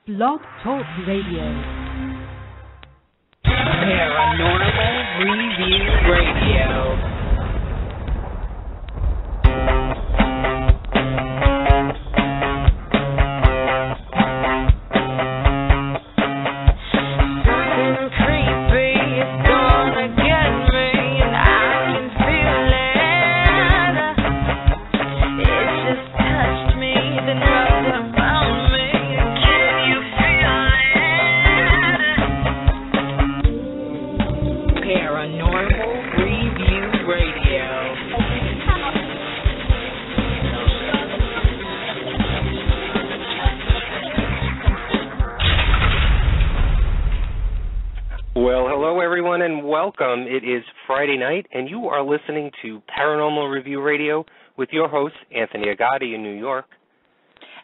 Blog Talk Radio. Paranormal Review Radio. Welcome. It is Friday night, and you are listening to Paranormal Review Radio with your host, Anthony Agati in New York.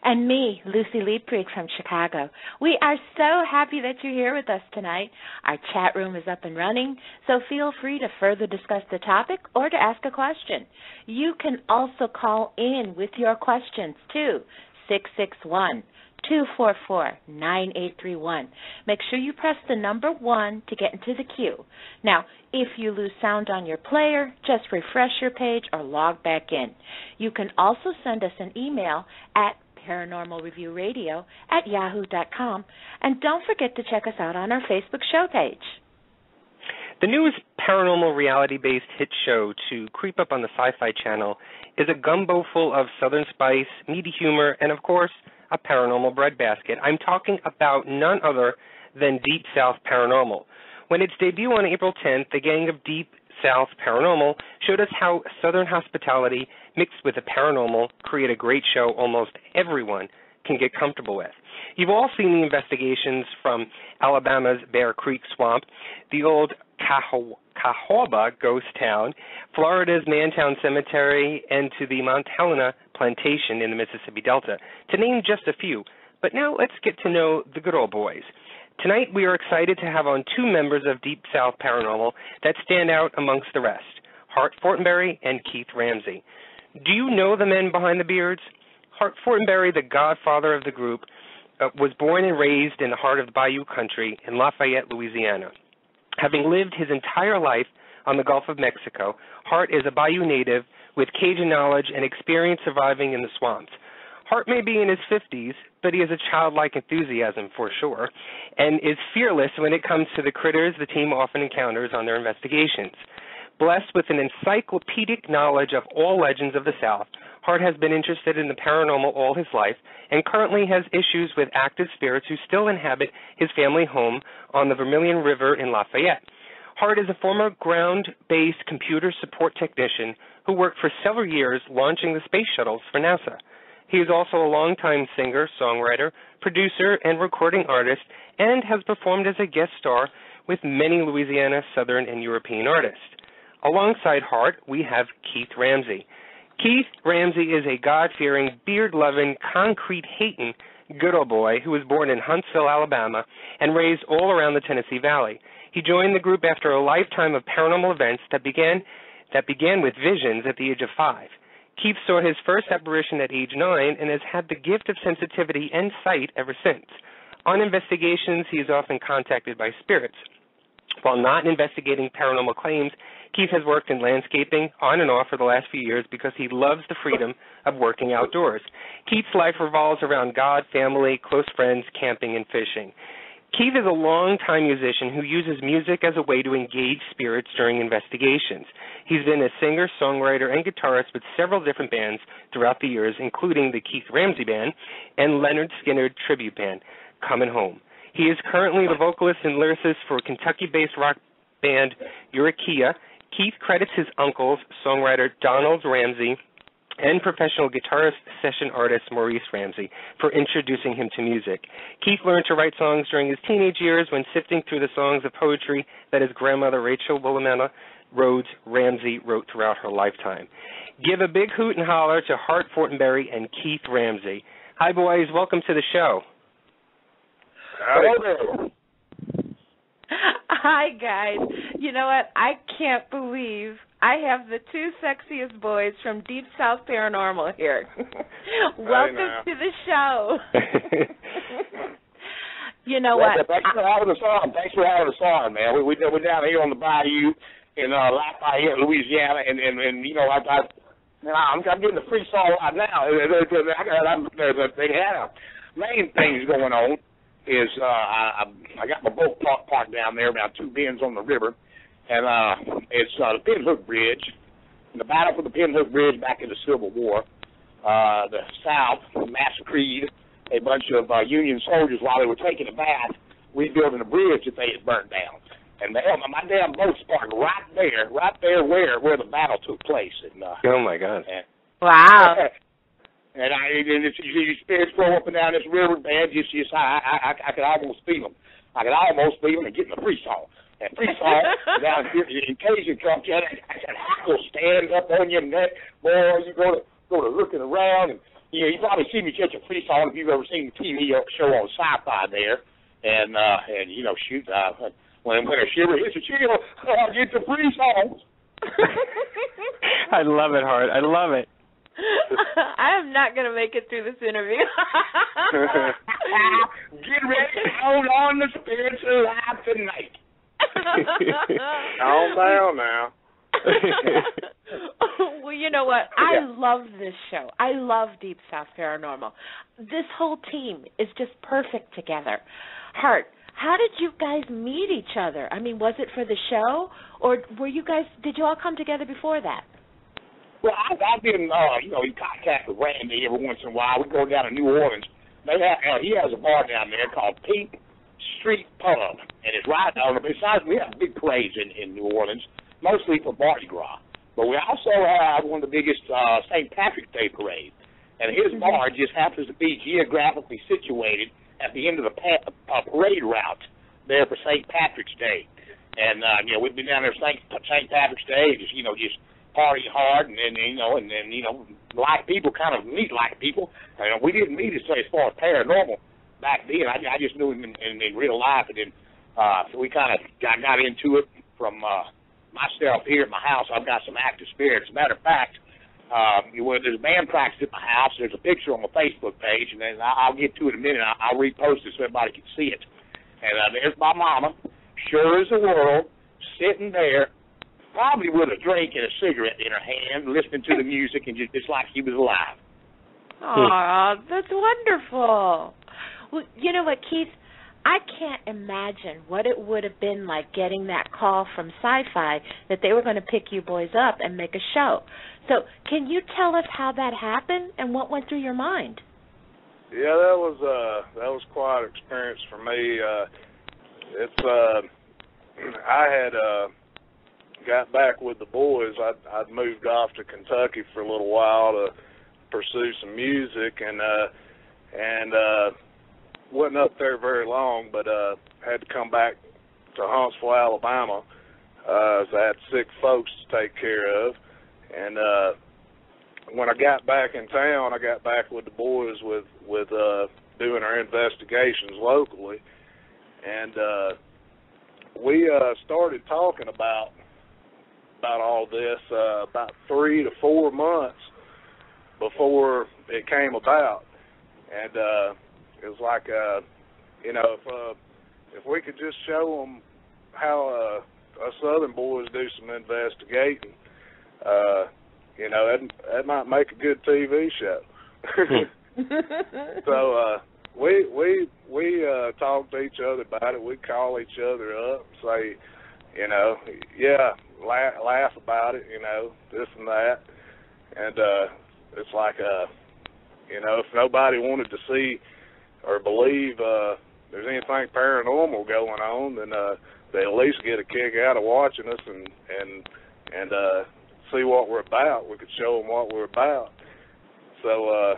And me, Lucy Liebkrieg from Chicago. We are so happy that you're here with us tonight. Our chat room is up and running, so feel free to further discuss the topic or to ask a question. You can also call in with your questions, too, 661-244-9831. Make sure you press the number 1 to get into the queue. Now, if you lose sound on your player, just refresh your page or log back in. You can also send us an email at paranormalreviewradio@yahoo.com, and don't forget to check us out on our Facebook show page. The newest paranormal reality-based hit show to creep up on the SyFy channel is a gumbo full of Southern spice, meaty humor, and, of course, a paranormal breadbasket. I'm talking about none other than Deep South Paranormal. When its debut on April 10th, the gang of Deep South Paranormal showed us how Southern hospitality mixed with the paranormal create a great show almost everyone can get comfortable with. You've all seen the investigations from Alabama's Bear Creek Swamp, the old Cahoba ghost town, Florida's Mantown Cemetery, and to the Mount Helena plantation in the Mississippi Delta, to name just a few. But now let's get to know the good old boys. Tonight we are excited to have on 2 members of Deep South Paranormal that stand out amongst the rest, Hart Fortenbery and Keith Ramsey. Do you know the men behind the beards? Hart Fortenbery, the godfather of the group, was born and raised in the heart of the bayou country in Lafayette, Louisiana. Having lived his entire life on the Gulf of Mexico, Hart is a bayou native with Cajun knowledge and experience surviving in the swamps. Hart may be in his 50s, but he has a childlike enthusiasm for sure, and is fearless when it comes to the critters the team often encounters on their investigations. Blessed with an encyclopedic knowledge of all legends of the South, Hart has been interested in the paranormal all his life and currently has issues with active spirits who still inhabit his family home on the Vermilion River in Lafayette. Hart is a former ground-based computer support technician who worked for several years launching the space shuttles for NASA. He is also a longtime singer, songwriter, producer, and recording artist, and has performed as a guest star with many Louisiana, Southern, and European artists. Alongside Hart, we have Keith Ramsey. Keith Ramsey is a God-fearing, beard-loving, concrete-hating good old boy who was born in Huntsville, Alabama, and raised all around the Tennessee Valley. He joined the group after a lifetime of paranormal events that began with visions at the age of 5. Keith saw his first apparition at age 9 and has had the gift of sensitivity and sight ever since. On investigations, he is often contacted by spirits. While not investigating paranormal claims, Keith has worked in landscaping on and off for the last few years because he loves the freedom of working outdoors. Keith's life revolves around God, family, close friends, camping, and fishing. Keith is a longtime musician who uses music as a way to engage spirits during investigations. He's been a singer, songwriter, and guitarist with several different bands throughout the years, including the Keith Ramsey Band and Leonard Skinner tribute band, Coming Home. He is currently the vocalist and lyricist for Kentucky-based rock band Eureka. Keith credits his uncles, songwriter Donald Ramsey, and professional guitarist session artist Maurice Ramsey for introducing him to music. Keith learned to write songs during his teenage years when sifting through the songs of poetry that his grandmother Rachel Willamette Rhodes Ramsey wrote throughout her lifetime. Give a big hoot and holler to Hart Fortenbery and Keith Ramsey. Hi, boys. Welcome to the show. Howdy. Hi, guys. You know what? I can't believe I have the 2 sexiest boys from Deep South Paranormal here. Welcome to the show. You know what? Thanks for having us on. Thanks for having us on, man. We're down here on the bayou in Lafayette, Louisiana, and you know, I'm getting the free song right now. They had main things going on is I got my boat parked down there about 2 bends on the river, and it's the Pinhook Bridge. And the battle for the Pinhook Bridge back in the Civil War. The South massacred a bunch of Union soldiers while they were taking a bath, rebuilding a bridge that they had burnt down. And my damn boat's parked right there where the battle took place. And, oh my God! Wow! And you spirits flow up and down this river, man. I could almost feel them. I could almost feel them and get in the free song. And free song down here in Cajun country, I said, hackle stand up on your neck, boy. You go to looking around, and you probably see me catch a free song if you've ever seen the TV show on SyFy there, and you know, shoot, when a shiver hits a chill, I get the free songs. I love it, Hart. I love it. I am not going to make it through this interview. Get ready to hold on, the spirits alive tonight. Calm down now. Well, you know what? I love this show. I love Deep South Paranormal. This whole team is just perfect together. Hart, how did you guys meet each other? I mean, was it for the show, or did you all come together before that? Well, I've been, in contact with Randy every once in a while. We go down to New Orleans. He has a bar down there called Pink Street Pub, and it's right on. Besides, we have big parades in New Orleans, mostly for Mardi Gras. But we also have one of the biggest St. Patrick's Day parades, and his bar just happens to be geographically situated at the end of the parade route there for St. Patrick's Day. And we've been down there St. Patrick's Day, just party hard, and like people kind of meet like people. We didn't meet as far as paranormal back then. I just knew him in real life, and then so we kind of got into it from myself here at my house. I've got some active spirits. As a matter of fact, there's a band practice at my house. There's a picture on my Facebook page, and then I'll get to it in a minute. I'll repost it so everybody can see it. And there's my mama, sure as the world, sitting there, probably with a drink and a cigarette in her hand, listening to the music, and just like she was alive. Aw, that's wonderful. Well, you know what, Keith? I can't imagine what it would have been like getting that call from SyFy that they were going to pick you boys up and make a show. So can you tell us how that happened and what went through your mind? Yeah, that was quite an experience for me. I had got back with the boys. I'd moved off to Kentucky for a little while to pursue some music, and wasn't up there very long, but had to come back to Huntsville, Alabama. I had sick folks to take care of, and when I got back in town, I got back with the boys with doing our investigations locally, and we started talking about all this about 3 to 4 months before it came about, and it was like, if we could just show them how us Southern boys do some investigating, that might make a good TV show. So we talk to each other about it. We call each other up, say, laugh about it, this and that, and it's like, if nobody wanted to see or believe there's anything paranormal going on, then they at least get a kick out of watching us and see what we're about. We could show them what we're about. So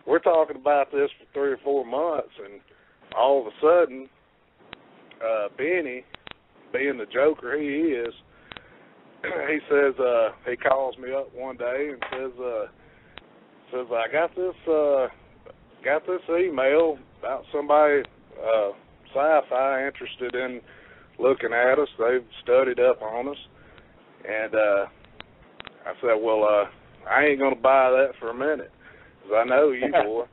we're talking about this for 3 or 4 months, and all of a sudden, Benny, being the joker he is, he says, he calls me up one day and says, I got this email about somebody, SyFy, interested in looking at us. They've studied up on us. And I said, well, I ain't going to buy that for a minute, because I know you, boy.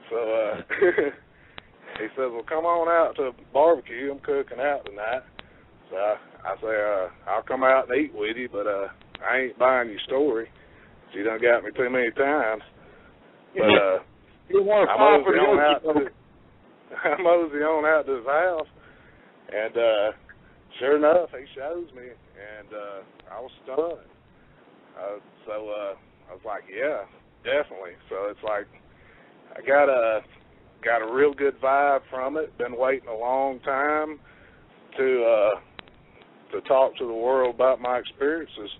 So he says, well, come on out to barbecue. I'm cooking out tonight. So I say, I'll come out and eat with you, but I ain't buying your story. You done got me too many times. But you want to I mosey on out to his house, and sure enough, he shows me, and I was stunned. So I was like, yeah, definitely. So it's like I got a real good vibe from it. Been waiting a long time to talk to the world about my experiences,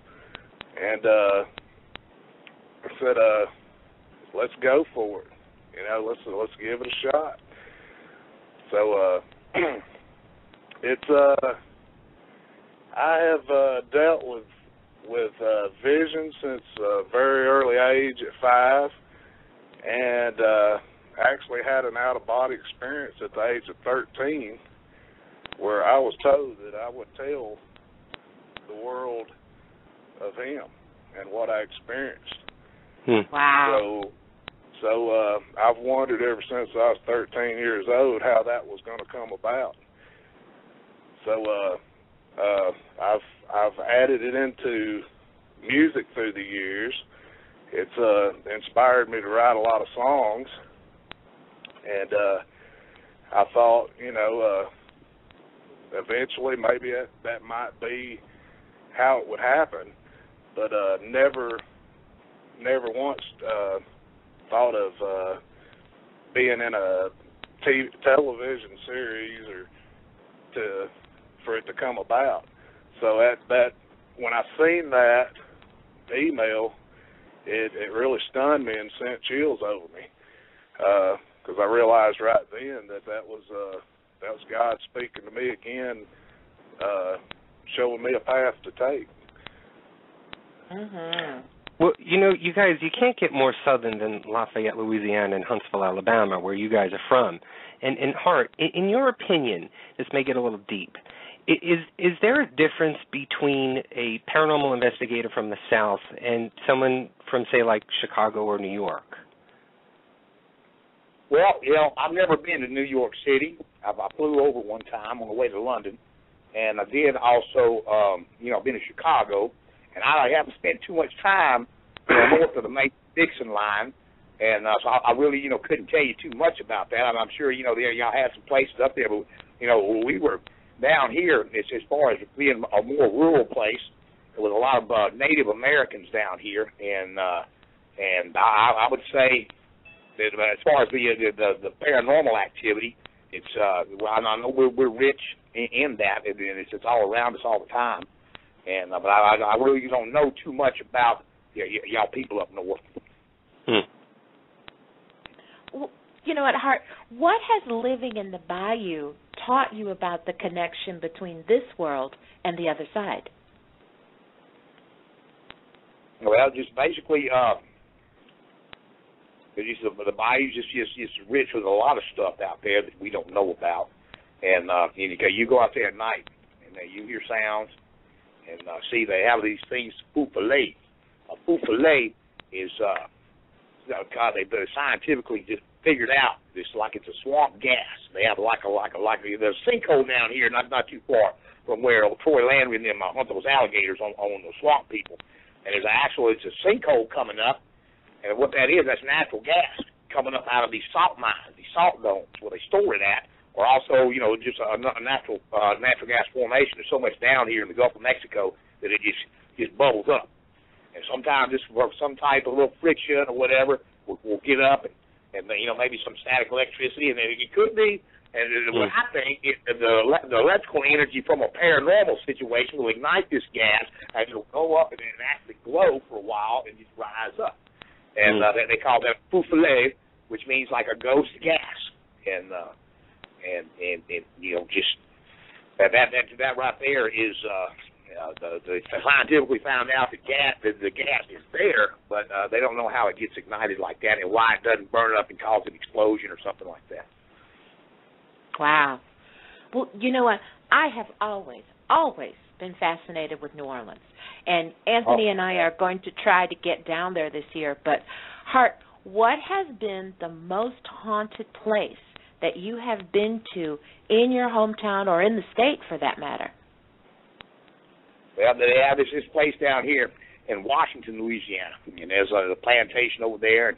and I said, let's go for it. You know, let's give it a shot. So it's I have dealt with vision since a very early age at 5, and actually had an out-of-body experience at the age of 13 where I was told that I would tell the world of him and what I experienced. Wow. So I've wondered ever since I was 13 years old how that was going to come about. So I've added it into music through the years. It's inspired me to write a lot of songs, and I thought, you know, eventually maybe that might be how it would happen, but never once thought of being in a television series or for it to come about. So that when I seen that email, it really stunned me and sent chills over me, because I realized right then that was God speaking to me again, showing me a path to take. Mm-hmm. Well, you know, you guys, you can't get more southern than Lafayette, Louisiana, and Huntsville, Alabama, where you guys are from. And Hart, in your opinion, this may get a little deep, is there a difference between a paranormal investigator from the South and someone from, say, like Chicago or New York? Well, you know, I've never been to New York City. I flew over one time on the way to London, and I did also, you know, been to Chicago. And I haven't spent too much time north of the Mason-Dixon line, and so I really, you know, couldn't tell you too much about that. I'm sure, you know, y'all had some places up there, but, you know, we were down here, as far as being a more rural place, there was a lot of Native Americans down here, and I would say that as far as the paranormal activity, it's well, I know we're rich in that, and it's all around us all the time. And but I really don't know too much about y'all people up north. Well, you know what, Hart? What has living in the bayou taught you about the connection between this world and the other side? Well, just basically, the bayou's just rich with a lot of stuff out there that we don't know about. And you go out there at night, and you hear sounds. And see, they have these things, fufale. A fufale is, God, they scientifically just figured out this like it's a swamp gas. They have like there's a sinkhole down here, not too far from where Troy Landry and them hunt those alligators on the swamp people. And it's a sinkhole coming up, and what that is, that's natural gas coming up out of these salt mines, these salt domes where they store it at. Or also, you know, just a natural gas formation. There's so much down here in the Gulf of Mexico that it just bubbles up. And sometimes just for some type of little friction or whatever, we'll get up and you know, maybe some static electricity, and it could be. And what I think is the electrical energy from a paranormal situation will ignite this gas, and it'll go up and actually glow for a while and just rise up. And they call that fufale, which means like a ghost gas. And you know, just that right there is the scientifically found out the gas is there, but they don't know how it gets ignited like that and why it doesn't burn up and cause an explosion or something like that. Wow. Well, you know what? I have always been fascinated with New Orleans, and Anthony and I are going to try to get down there this year. But Hart, what has been the most haunted place that you have been to in your hometown or in the state for that matter? Well, they have this place down here in Washington, Louisiana, and there's a plantation over there,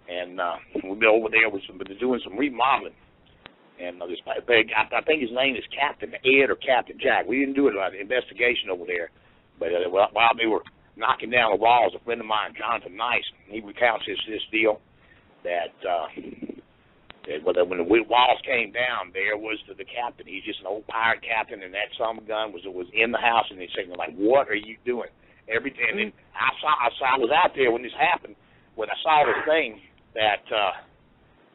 and we've been over there doing some remodeling. And this big, I think his name is Captain Ed or Captain Jack. We didn't do an investigation over there, but while they were knocking down the walls, a friend of mine, Jonathan Nice, he recounts this deal that when the walls came down, there was the captain. He's just an old pirate captain, and that son of a gun was in the house, and they said, like, "What are you doing?" And then I was out there when this happened, when I saw this thing that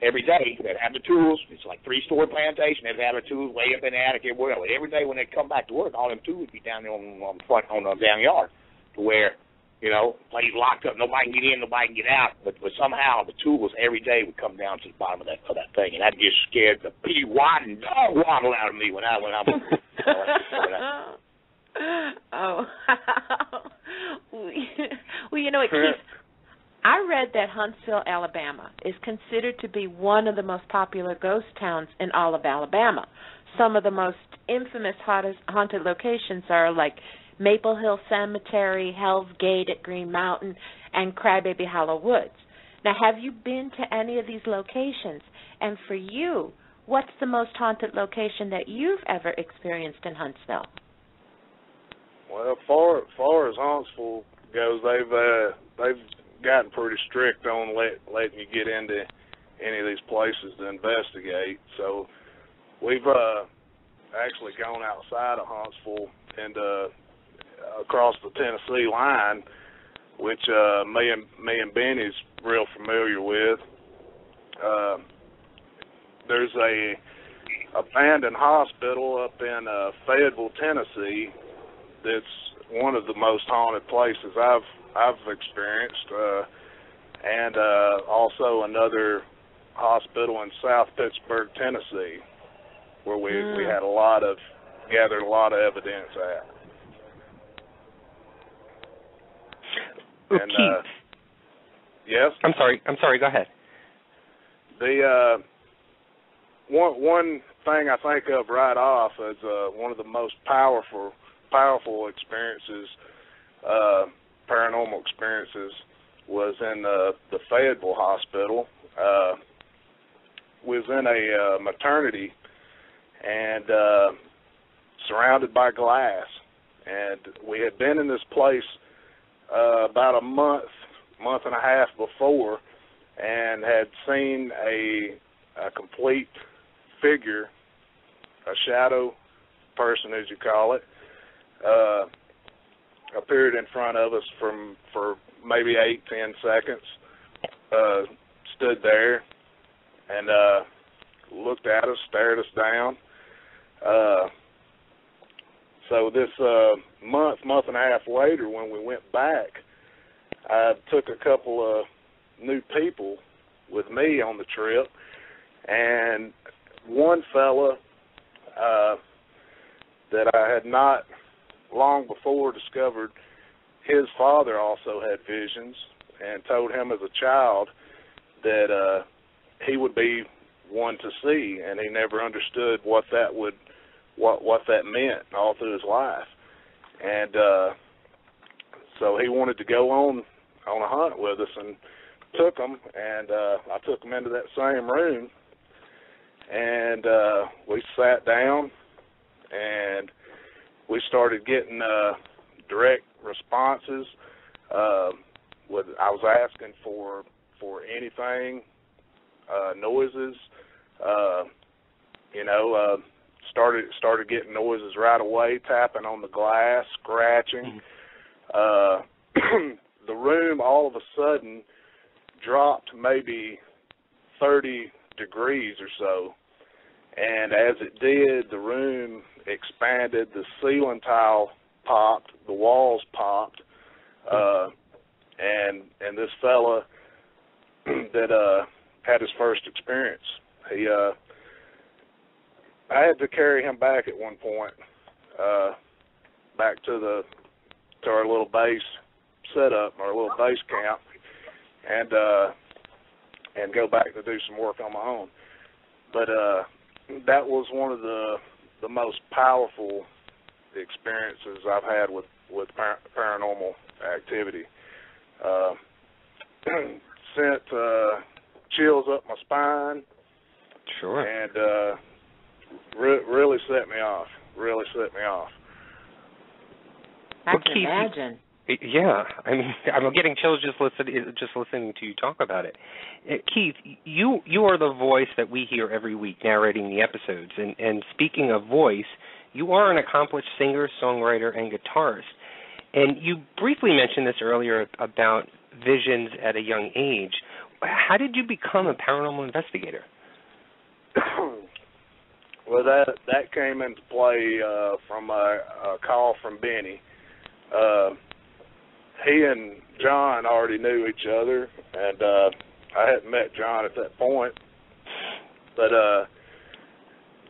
every day they'd have the tools. It's like 3-story plantation. They'd have the tools way up in the attic everywhere. Every day when they'd come back to work, all them tools would be down there on the down yard, to where, you know, place locked up. Nobody can get in, nobody can get out. But somehow the tools every day would come down to the bottom of that thing, and that just scared the pea waddle out of me when I Oh, well, you know, it keeps. I read that Huntsville, Alabama, is considered to be one of the most popular ghost towns in all of Alabama. Some of the most infamous haunted locations are like Maple Hill Cemetery, Hell's Gate at Green Mountain, and Crybaby Hollow Woods. Now, have you been to any of these locations? And for you, what's the most haunted location that you've ever experienced in Huntsville? Well, far as Huntsville goes, they've gotten pretty strict on letting you get into any of these places to investigate. So we've actually gone outside of Huntsville and across the Tennessee line, which me and Benny's real familiar with. There's a abandoned hospital up in Fayetteville, Tennessee. That's one of the most haunted places I've experienced, and also another hospital in South Pittsburgh, Tennessee, where we had gathered a lot of evidence at. And Keith. Yes. I'm sorry. Go ahead. The one thing I think of right off as one of the most powerful experiences, paranormal experiences, was in the Fayetteville Hospital. Was in a maternity and surrounded by glass, and we had been in this place about a month and a half before, and had seen a complete figure, a shadow person, as you call it, appeared in front of us for maybe 8-10 seconds, stood there and looked at us, stared us down. So this month and a half later, when we went back, I took a couple of new people with me on the trip, and one fella that I had not long before discovered his father also had visions, and told him as a child that he would be one to see, and he never understood what that meant all through his life. And so he wanted to go on a hunt with us, and took him, and I took him into that same room, and we sat down, and we started getting direct responses. I was asking for anything, noises, started getting noises right away, tapping on the glass, scratching. The room all of a sudden dropped maybe 30 degrees or so, and as it did, the room expanded, the ceiling tile popped, the walls popped, and this fella that had his first experience, I had to carry him back at one point, back to our little base setup, our little base camp, and go back to do some work on my own. But that was one of the most powerful experiences I've had with paranormal activity. Sent chills up my spine. Sure. And really set me off. I can imagine. Yeah, I mean, I'm getting chills just listening to you talk about it. Keith, you are the voice that we hear every week narrating the episodes. And speaking of voice, you are an accomplished singer, songwriter, and guitarist. And you briefly mentioned this earlier about visions at a young age. How did you become a paranormal investigator? Well, that came into play from a call from Benny. He and John already knew each other, and I hadn't met John at that point. But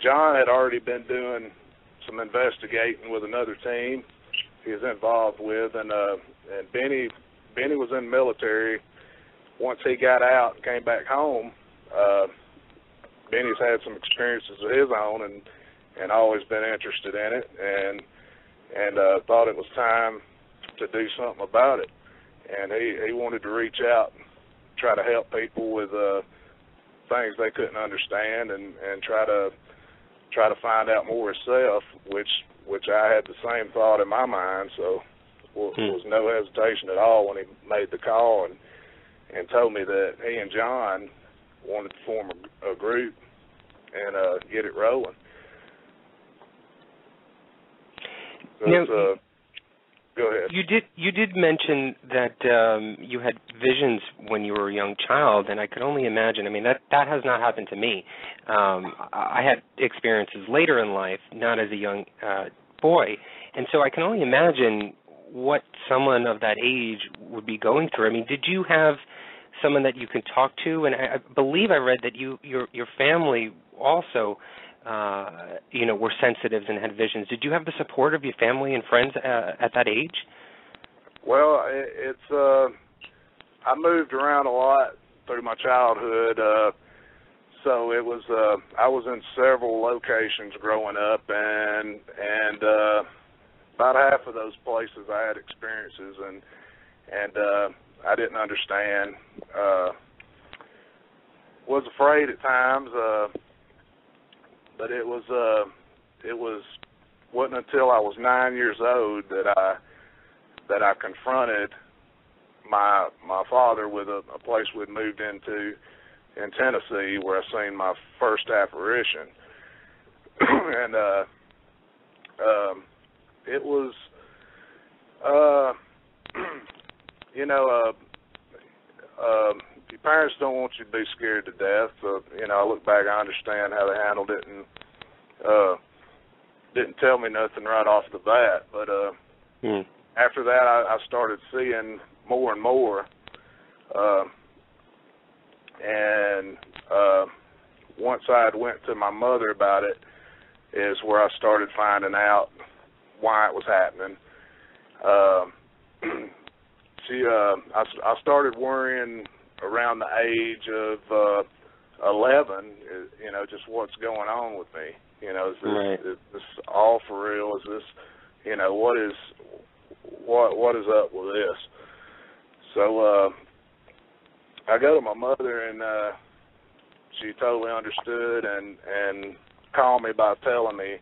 John had already been doing some investigating with another team he was involved with, and Benny was in the military. Once he got out and came back home, Benny's had some experiences of his own, and always been interested in it, and thought it was time to do something about it. And he wanted to reach out and try to help people with things they couldn't understand, and try to find out more himself, which I had the same thought in my mind. So there was no hesitation at all when he made the call and told me that he and John wanted to form a group and get it rolling. So now, go ahead. You did mention that you had visions when you were a young child, and I could only imagine. I mean, that has not happened to me. I had experiences later in life, not as a young boy, and so I can only imagine what someone of that age would be going through. I mean, did you have someone that you can talk to? And I believe I read that your family also, were sensitives and had visions. Did you have the support of your family and friends at that age? Well, I moved around a lot through my childhood, so it was I was in several locations growing up, and about half of those places I had experiences, and I didn't understand. Was afraid at times, but it wasn't until I was 9 years old that I confronted my father with a place we'd moved into in Tennessee, where I seen my first apparition. And it was your parents don't want you to be scared to death. So, I look back, I understand how they handled it, and didn't tell me nothing right off the bat. But after that, I started seeing more and more. And once I had went to my mother about it, is where I started finding out why it was happening. I started worrying around the age of 11, just what's going on with me. Is this all for real? Is this, what is up with this? So I go to my mother, and she totally understood and called me by telling me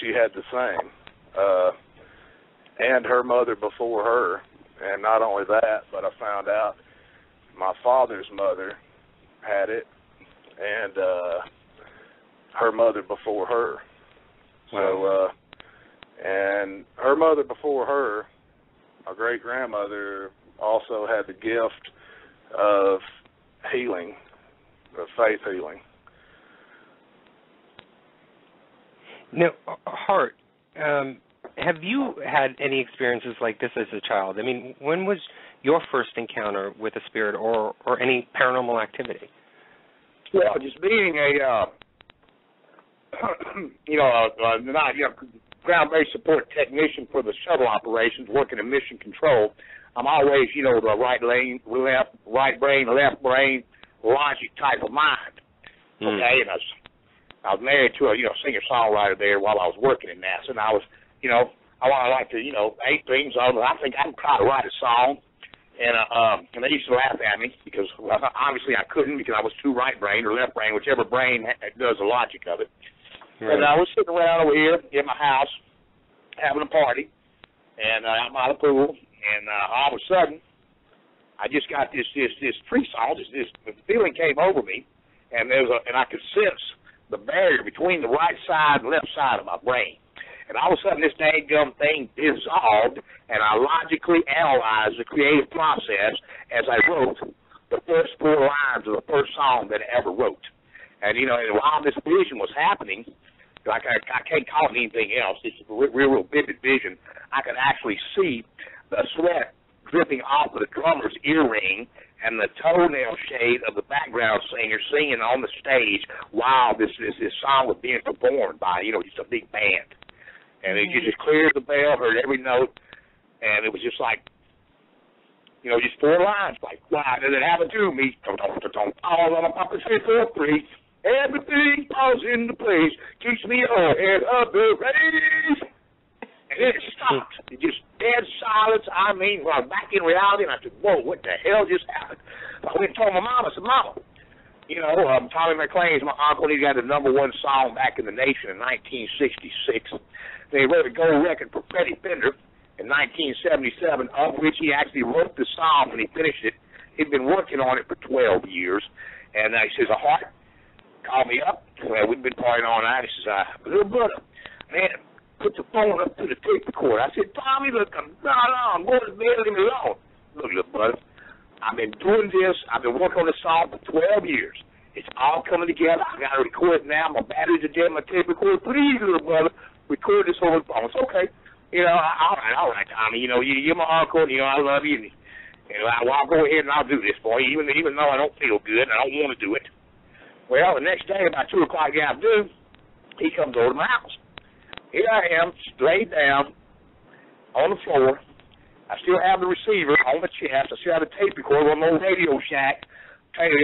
she had the same, and her mother before her. And not only that, but I found out my father's mother had it, and her mother before her. Wow. So, and her mother before her, my great-grandmother, also had the gift of healing, of faith healing. Now, Hart, have you had any experiences like this as a child? I mean, when was your first encounter with a spirit or any paranormal activity? Well, just being a ground-based support technician for the shuttle operations, working in mission control, I'm always, the right brain, left brain, logic type of mind. okay, and I was married to a singer-songwriter there while I was working in NASA, and I was, I like to, 8 things. I think I can try to write a song, and they used to laugh at me because obviously I couldn't because I was too right-brained or left-brained, whichever brain does the logic of it. Right. And I was sitting around over here in my house having a party, and out by the pool, and all of a sudden, I just got this tree song. This feeling came over me, and I could sense the barrier between the right side and left side of my brain. And all of a sudden, this dang-gum thing dissolved, and I logically analyzed the creative process as I wrote the first 4 lines of the first song that I ever wrote. And, and while this vision was happening, I can't call it anything else. It's a real vivid vision. I could actually see the sweat dripping off of the drummer's earring and the toenail shade of the background singer singing on the stage while this song was being performed by, just a big band. And it just cleared the bell, heard every note, and it was just like, just 4 lines. Like, why did it happen to me? All on my papa say for free. Everything falls into place. Keeps me ahead of the race. And then it stopped. It just dead silence. I mean, well, back in reality, and I said, whoa, what the hell just happened? I went and told my mom. I said, Mama, Tommy McLean's my uncle. He got the #1 song back in the nation in 1966. They wrote a gold record for Freddie Fender in 1977, of which he actually wrote the song when he finished it. He'd been working on it for 12 years. And he says, Hart called me up. Well, we'd been partying all night. He says, little brother, man, put the phone up to the tape recorder. I said, Tommy, look, I'm going to bed, leave me alone. Look, little brother, I've been doing this. I've been working on this song for 12 years. It's all coming together. I got to record it now. My batteries are dead. My tape recorder. Please, little brother, record this over the phone. It's okay. All right, Tommy. You're my uncle. I love you. I'll go ahead and I'll do this for you, even though I don't feel good and I don't want to do it. Well, the next day, about 2 o'clock in the afternoon, he comes over to my house. Here I am, laid down on the floor. I still have the receiver on the chest. I still have the tape recorder on the old Radio Shack,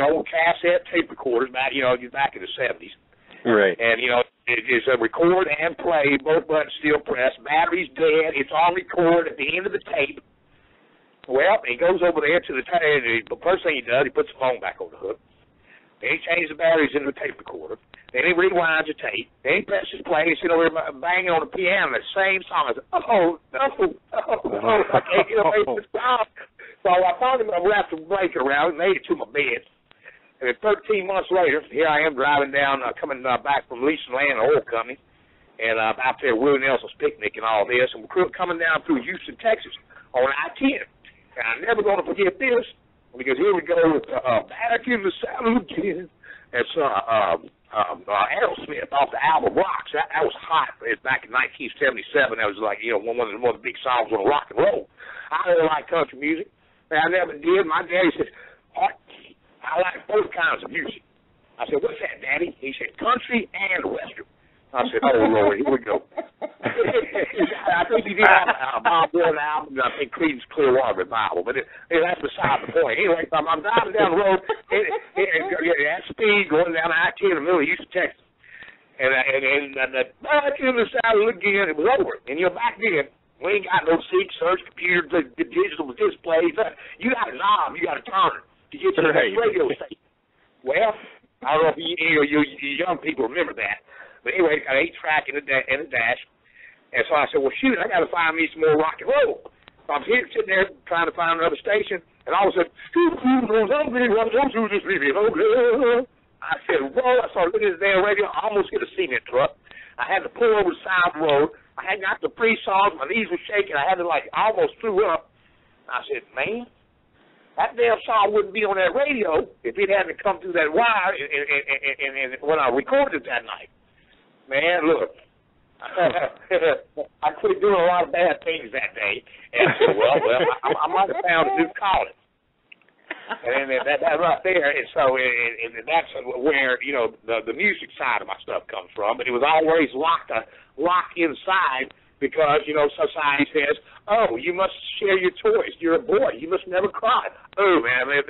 old cassette tape recorders back in the 70s. Right. And, it's a record and play, both buttons still pressed. Battery's dead. It's on record at the end of the tape. Well, he goes over there to the tape. The first thing he does, he puts the phone back on the hook. Then he changes the batteries in the tape recorder. Then he rewinds the tape. Then he presses play. He's sitting over there banging on the piano, the same song. I said, oh, I can't get away from this song. So I found him. I wrapped a blanket around and made it to my bed. And then 13 months later, here I am driving down, coming back from leasing land, an oil company, and out there at Willie Nelson's picnic and all this. And we're coming down through Houston, Texas on I-10. And I'm never going to forget this because here we go with Back in the Saddle Again. It's Aerosmith off the album Rocks. That was hot. It's back in 1977. That was like, one of the big songs on rock and roll. I really like country music. I never did. My daddy said, I like both kinds of music. I said, what's that, Daddy? He said, country and western. I said, oh, Lord, here we go. I think he did have a Bob Dylan album, I think Creedence Clearwater Revival, but that's beside the point. Anyway, I'm driving down the road at speed, going down I-10 in the middle of Houston, Texas. And back in the saddle again, it was over. And back then, we ain't got no seek, search, computer, digital displays. You got a knob, you got a turner to get to the next radio station. Well, I don't know if you young people remember that. But anyway, got 8-track in the dash. And so I said, well, shoot, I got to find me some more rock and roll. So I'm sitting there trying to find another station, and all of a sudden, I said, whoa, I started looking at the damn radio. I almost hit a cement truck. I had to pull over the side of the road. I hadn't got the pre-songs. My knees were shaking. I had to, almost threw up. I said, man, that damn song wouldn't be on that radio if it hadn't come through that wire and when I recorded it that night. Man, look, I quit doing a lot of bad things that day. And I said, well, I might have found a new calling. And that right there, and so that's where, the music side of my stuff comes from. But it was always locked inside because, society says, oh, you must share your toys. You're a boy. You must never cry. Oh, man, if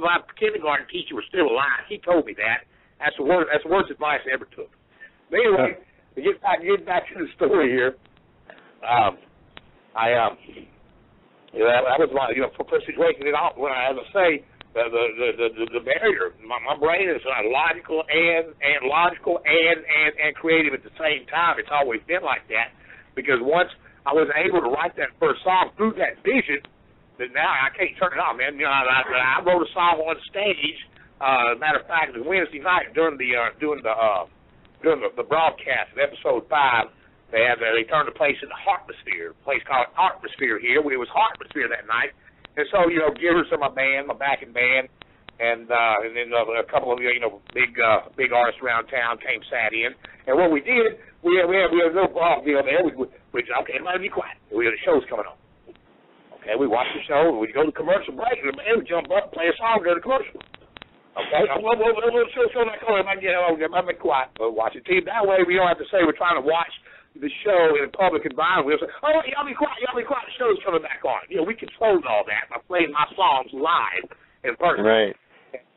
my kindergarten teacher was still alive, he told me that. That's the worst advice I ever took. But anyway, to get back to the story here, that was my for situation. When as I say, the barrier. My brain is logical and creative at the same time. It's always been like that because once I was able to write that first song through that vision, that now I can't turn it off, man. You know, I wrote a song on stage. Matter of fact, it was Wednesday night during the broadcast of episode 5. They turned the place into Hartmosphere, a place called Hartmosphere here. It was Hartmosphere that night. And so, Givers are my band, my backing band, and then a couple of, big artists around town sat in. And what we did, we had a little deal there. Okay, everybody be quiet. We had the show's coming on. Okay, we watch the show, we go to commercial break, and the band would jump up, play a song, go to commercial. Okay, everybody be quiet. We'll watch the team. That way we don't have to say we're trying to watch the show in a public environment. We'll say, y'all be quiet, the show's coming back on. We controlled all that by playing my songs live in person. Right.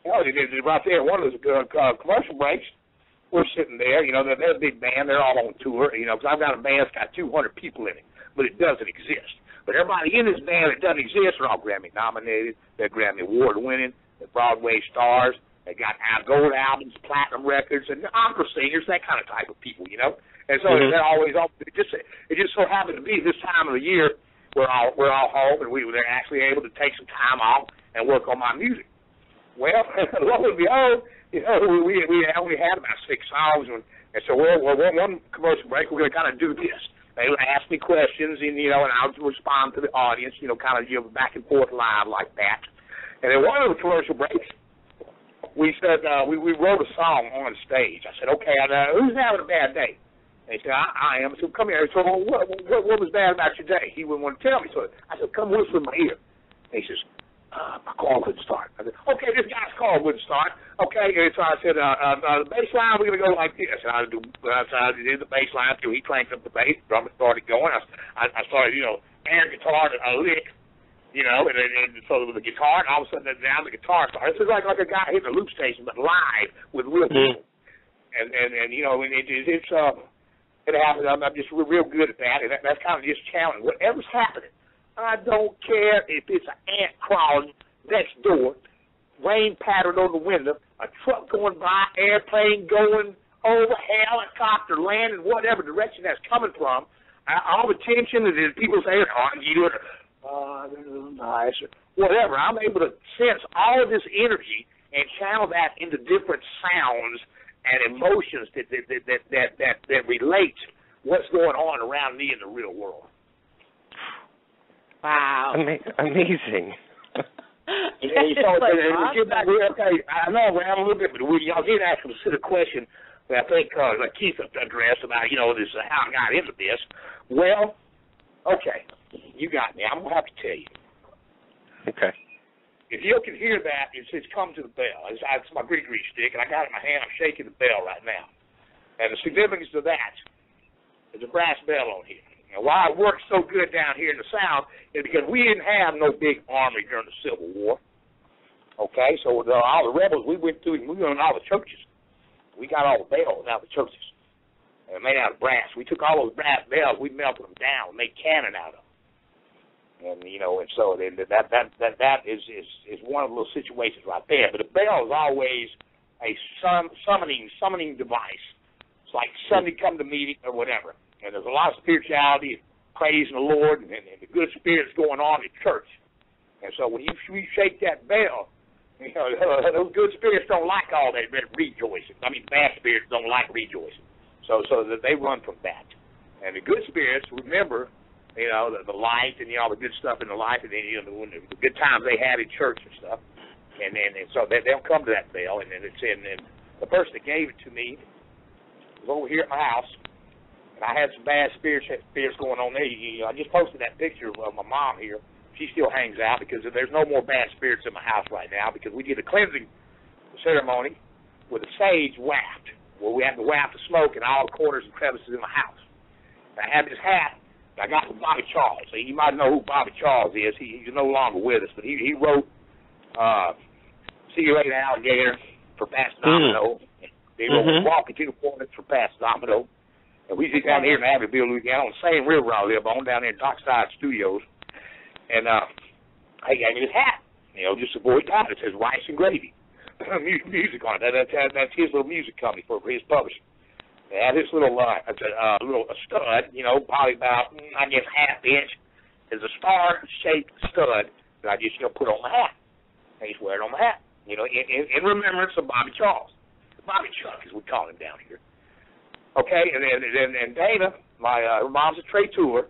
Right there, one of those commercial breaks, we're sitting there, they're a big band, they're all on tour, because I've got a band that's got 200 people in it, but it doesn't exist. But everybody in this band that doesn't exist are all Grammy nominated, they're Grammy award winning, they're Broadway stars, they got gold albums, platinum records, and opera singers, that kind of type of people, And so that always, it just so happened to be this time of the year we're all home and they're actually able to take some time off and work on my music. Well, lo and behold, we only had about 6 songs, and so one commercial break we're going to kind of do this. They would ask me questions, and I would respond to the audience, kind of back and forth live like that. And then one of the commercial breaks, we said we wrote a song on stage. I said, okay, who's having a bad day? And he said, I am. So come here. So what was bad about your day? He wouldn't want to tell me. So I said, come whisper in my ear. And he says, my call couldn't start. I said, okay, this guy's call wouldn't start. Okay, and so I said, the bass line, we're going to go like this. And I did the bass line too. He cranked up the bass. The drummer started going. I started, air guitar a lick, and so with the guitar, and all of a sudden now the guitar started. This is like a guy hitting a loop station, but live with real people. And it happens. I'm just real good at that, and that's kind of just challenging. Whatever's happening, I don't care if it's an ant crawling next door, rain pattering on the window, a truck going by, airplane going over, helicopter landing, whatever direction that's coming from. All the tension that people say, nice, or whatever. I'm able to sense all of this energy and channel that into different sounds and emotions that relate what's going on around me in the real world. Wow. Amazing. Get back here, okay, I know I ran a little bit, but y'all did ask a specific question that I think Keith addressed about, this how I got into this. Well, okay, you got me. I'm going to have to tell you. Okay. If you can hear that, it's come to the bell. It's my gree stick, and I got it in my hand. I'm shaking the bell right now. And the significance of that is a brass bell on here. And why it works so good down here in the South is because we didn't have no big army during the Civil War. Okay, so all the rebels, we went through, we went in all the churches. We got all the bells out of the churches. And made out of brass. We took all those brass bells, we melted them down, made cannon out of them. And and so that is one of those situations right there. But the bell is always a summoning device. It's like Sunday come to meeting or whatever. And there's a lot of spirituality, praising the Lord, and the good spirits going on in church. And so when you shake that bell, those good spirits don't like all that rejoicing. I mean, bad spirits don't like rejoicing. So that they run from that. And the good spirits remember, the light and all the good stuff in the life, and then the good times they had in church and stuff. And so they'll come to that bell, and then the person that gave it to me was over here at my house. And I had some bad spirits going on there. I just posted that picture of my mom here. She still hangs out because there's no more bad spirits in my house right now because we did a cleansing ceremony with a sage waft, where we had to waft the smoke in all the corners and crevices in my house. And I have this hat I got from Bobby Charles. So you might know who Bobby Charles is. He's no longer with us, but he wrote See You Later, Alligator for Fast Domino. walking to the corner for past Domino. And we sit down here in Abbeville, Louisiana, on the same river I live on, down there in Dockside Studios. And he gave me this hat, just a boy got it. It says Rice and Gravy. Music on it. That's his little music company for his publishing. They had this little stud, probably about, I guess, half inch. There's a star-shaped stud that I just, put on the hat. And he's wearing on the hat, in remembrance of Bobby Charles. Bobby Chuck, as we call him down here. Okay, and Dana, her mom's a Trey Tour.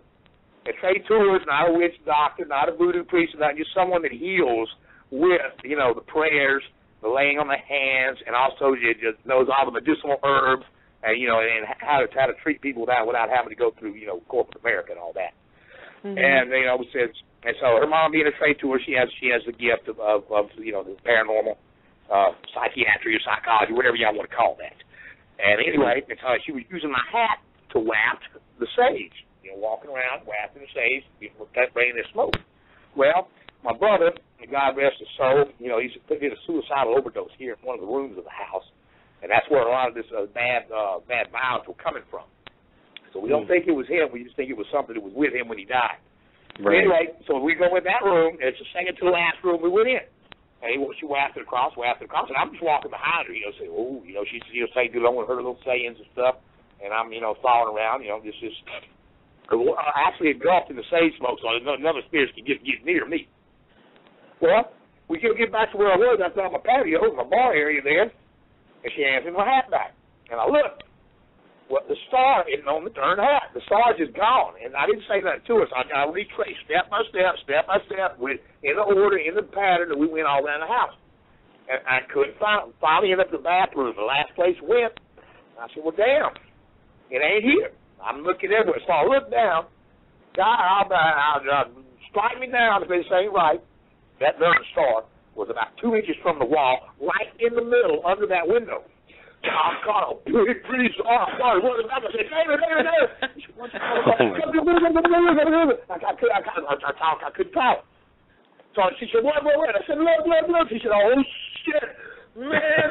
And Trey Tour is not a witch doctor, not a voodoo priest, not just someone that heals with, the prayers, the laying on the hands, and also just knows all the medicinal herbs, and and how to treat people without having to go through corporate America and all that. Mm-hmm. And and so her mom being a Trey Tour, she has the gift of the paranormal, psychiatry or psychology, whatever y'all want to call that. And anyway, she was using my hat to waft the sage, walking around wafting the sage, bringing this smoke. Well, my brother, God rest his soul, he did a suicidal overdose here in one of the rooms of the house, and that's where a lot of this bad violence were coming from. So we don't think it was him. We just think it was something that was with him when he died. Right. Anyway, so we go in that room, and it's the second to the last room we went in. And she wafted across, and I'm just walking behind her, say, oh, she'll say along with her little sayings and stuff, and I'm, following around, just actually engulfed in the sage smoke, so none of the spirits can get near me. Well, we couldn't get back to where I was. I was on my patio, my bar area there, and she hands me my hat back. And I looked. Well, the star isn't on the darn hat. The star's just gone. And I didn't say that to her, so I retraced step by step, in the order, in the pattern, that we went all around the house. And I couldn't find it. Finally ended up in the bathroom, the last place we went. I said, well, damn, it ain't here. I'm looking everywhere. So I looked down. God, I'll strike me down if this ain't right. That darn star was about 2 inches from the wall, right in the middle, under that window. I caught a pretty star. I said, David. I couldn't talk. So she said, what? I said, look. She said, oh, shit, man.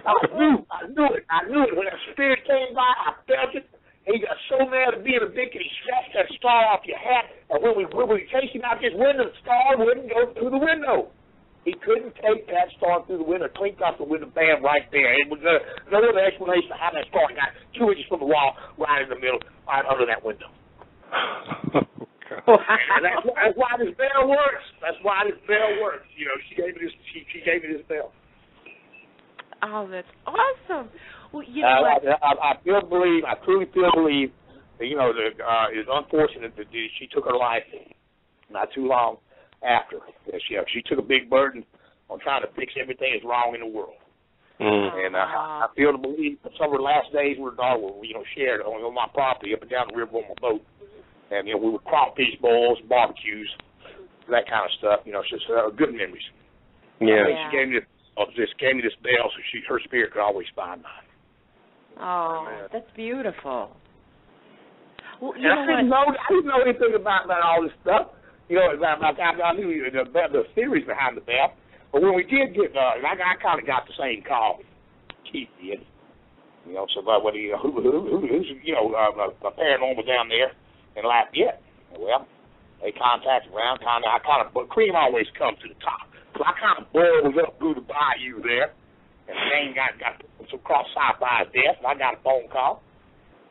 I knew it. When that spirit came by, I felt it. He got so mad at being a dick, he snatched that star off your hat. And when we chased him out this window, the star wouldn't go through the window. He couldn't take that star through the window, clinked off the window, bam, right there. It was no other explanation of how that star got 2 inches from the wall, right in the middle, right under that window. And that's why this bell works. She gave me this bell. Oh, that's awesome. Well, what? I truly feel believe that, it's unfortunate that she took her life not too long after. She took a big burden on trying to fix everything that's wrong in the world. And I feel to believe that some of her last days with her daughter were, shared on my property up and down the river on my boat. And, we would crawfish bowls, barbecues, that kind of stuff. It's just good memories. Yeah. She gave me this bell so her spirit could always find mine. Oh, that's beautiful. Well, I didn't know anything about all this stuff. I knew the theories behind the bell. But when we did get, I kind of got the same call Keith did. So who's a paranormal down there in Lafayette? Well, they contacted around. Cream always comes to the top. So I kind of boiled up through the bayou there, and the name got across SyFy's desk, and I got a phone call.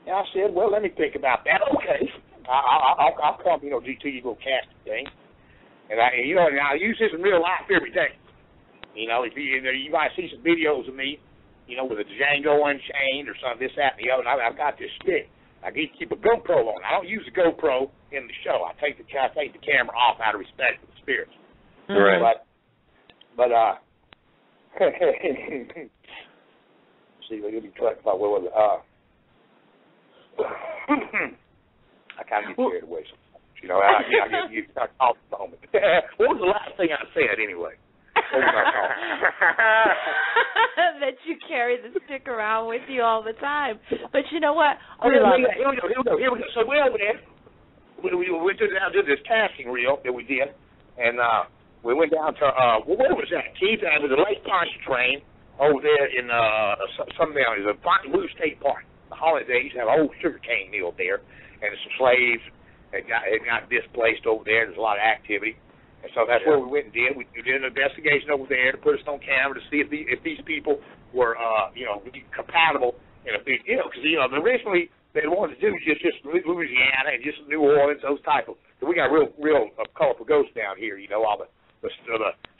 And I said, well, let me think about that. Okay. I'll come, GT, you go cast the thing. And I use this in real life every day. If you might see some videos of me, with a Django Unchained or something, this, that, and the other. I've got this stick. I keep a GoPro on. I don't use the GoPro in the show. I take the camera off out of respect for the spirits. Right. But see, let me talk about what was it? I kind of get carried away sometimes. I get off the moment. What was the last thing I said anyway? That you carry the stick around with you all the time. But you know what? Here we go. So we over there. We went down to this casting reel that we did, and we went down to, where was that, Keith? It was a Lake Pontchartrain, over there in some down is a Fontainebleau State Park. The holidays have an old sugarcane mill there, and some slaves had got displaced over there. There's a lot of activity, and so that's where we went and did. We did an investigation over there to put us on camera to see if these people were compatible in a big deal. Because originally they wanted to do just Louisiana and just New Orleans, those type of. So we got real colorful ghosts down here. All the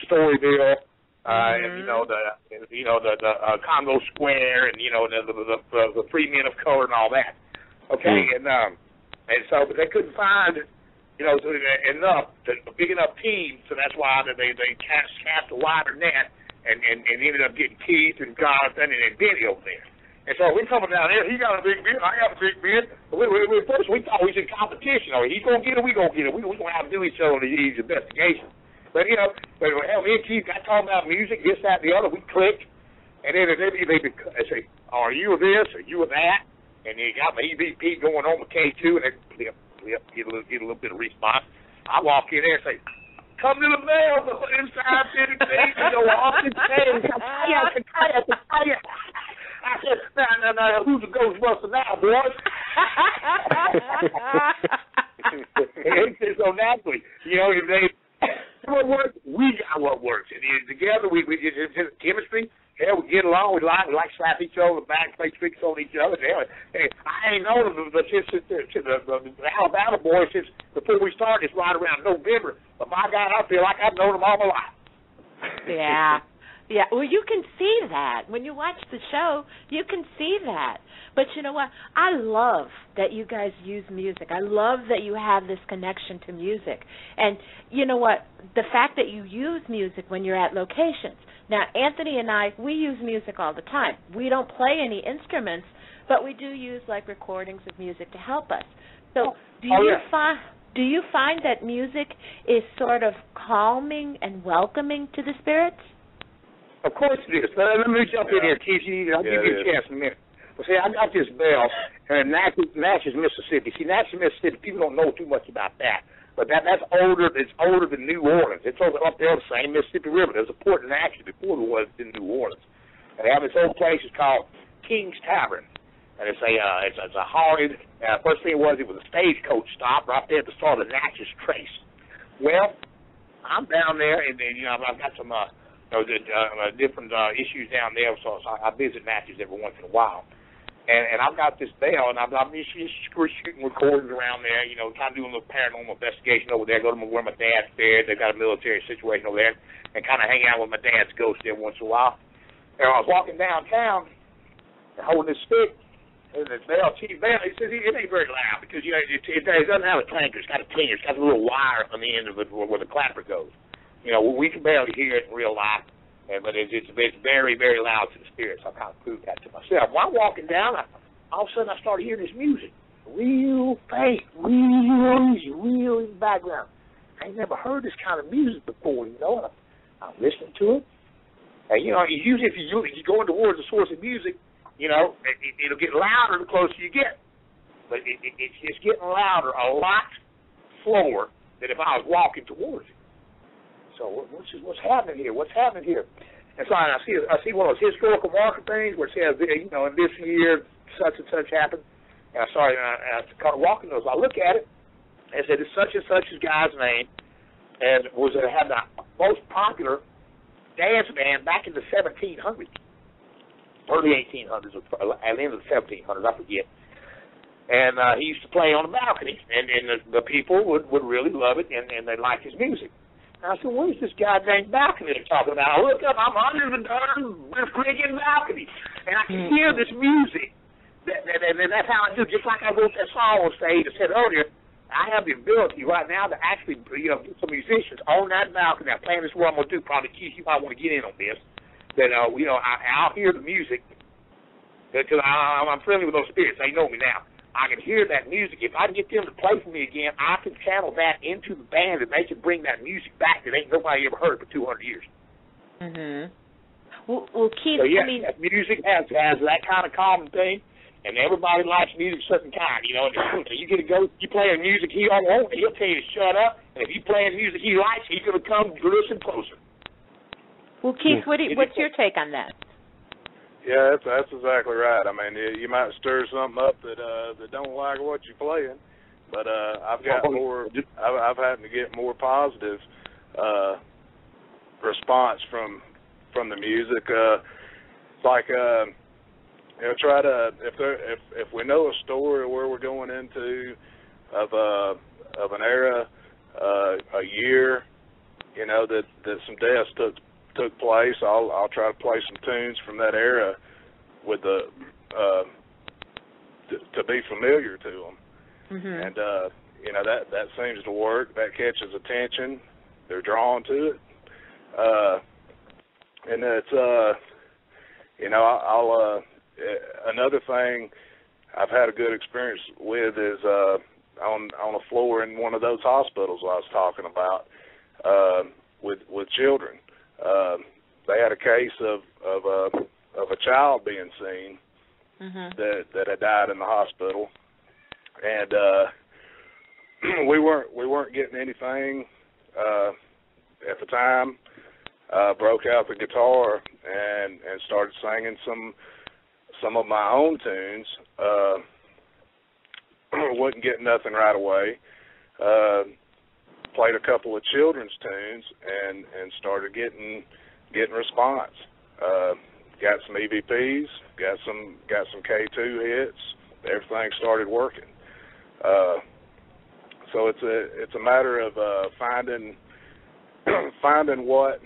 Storyville. And the Congo Square, and the Free Men of Color and all that. Okay, and so but they couldn't find enough a big enough team, so that's why they cast a wider net and ended up getting Keith and Jonathan and Benny over there. And so we're coming down there. He got a big bid, I got a big bid. First we thought we was in competition. He's gonna get it, we gonna get it. We're gonna have to do each other on these investigations. But, me and Keith got talking about music, this, that, and the other. We clicked, and then they say, are you this, or you that? And they got my EVP going on with K2, and they get a little bit of response. I walk in there and say, come to the mail, the inside city thing, off the chain. I said, no, who's the Ghostbuster now, boys? So naturally, if they... what works, we got what works. And together, we just chemistry. Hell, we get along. We like slap each other back, play tricks on each other. Hell, hey, I ain't known the Alabama boys since before we started. It's right around November. But my God, I feel like I've known them all my life. Yeah. Yeah, well, you can see that. When you watch the show, you can see that. But you know what? I love that you guys use music. I love that you have this connection to music. And you know what? The fact that you use music when you're at locations. Now, Anthony and I, we use music all the time. We don't play any instruments, but we do use, recordings of music to help us. So do you find that music is sort of calming and welcoming to the spirits? Of course it is. Let me jump in here, Keith. I'll give you a chance in a minute. Well, see, I got this bell in Natchez, Mississippi. See, Natchez, Mississippi, people don't know too much about that. But that's older. It's older than New Orleans. It's over up there on the same Mississippi River. There's a port in Natchez before there was in New Orleans. And they have this old place. It's called King's Tavern. And it's a haunted. First thing it was a stagecoach stop right there at the start of the Natchez Trace. Well, I'm down there, and then I've got some. Different issues down there, so I visit Natchez every once in a while. And I've got this bell, and I'm just shooting recordings around there, kind of doing a little paranormal investigation over there, go to where my dad's buried. They've got a military situation over there, and kind of hang out with my dad's ghost there once in a while. And I was walking downtown and holding this stick, and the bell, cheap bell, it says it ain't very loud because, it doesn't have a clanker. It's got a cleaner. It's got a little wire on the end of it where the clapper goes. We can barely hear it in real life, but it's very, very loud to the spirits. I kind of proved that to myself. While I'm walking down, all of a sudden I started hearing this music, real faint, real in the background. I ain't never heard this kind of music before, and I'm listening to it. And, usually if you're going towards the source of music, it'll get louder the closer you get. But it's getting louder a lot slower than if I was walking towards it. So what's happening here? What's happening here? And so I see one of those historical marker things where it says, in this year such and such happened. And I started walking those. I look at it and said it's such and such guy's name, and had the most popular dance band back in the 1700s, early 1800s, at the end of the 1700s, I forget. And he used to play on the balcony, and the people would really love it, and they liked his music. I said, what is this goddamn balcony they're talking about? I look up, I'm under the freaking balcony, and I can hear this music. And that's how I do, just like I wrote that song on stage. I said earlier, I have the ability right now to actually, get some musicians on that balcony. I'm playing this what I'm going to do. Probably, Keith, you might want to get in on this. That, I'll hear the music, because I'm friendly with those spirits. They know me now. I can hear that music. If I can get them to play for me again, I can channel that into the band, and they can bring that music back that ain't nobody ever heard for 200 years. Mm-hmm. Well, Keith, so, yeah, that music has that kind of calming thing, and everybody likes music of a certain kind. And you get a ghost, you play music he don't want, and he'll tell you to shut up, and if you play music he likes, he's going to come listen closer. Well, Keith, what's your take on that? Yeah, that's exactly right. I mean, you might stir something up that don't like what you're playing, but I've got more. I've had to get more positive response from the music. Like try to if we know a story where we're going into of an era, a year, that some deaths took place, I'll try to play some tunes from that era with the to be familiar to them, and that seems to work. That catches attention. They're drawn to it, and it's I'll another thing I've had a good experience with is on a floor in one of those hospitals I was talking about with children. They had a case of a child being seen that had died in the hospital, and we weren't getting anything at the time. Broke out the guitar and started singing some of my own tunes. Wouldn't get nothing right away. Played a couple of children's tunes and started getting response. Got some EVPs, got some K2 hits. Everything started working. So it's a matter of finding what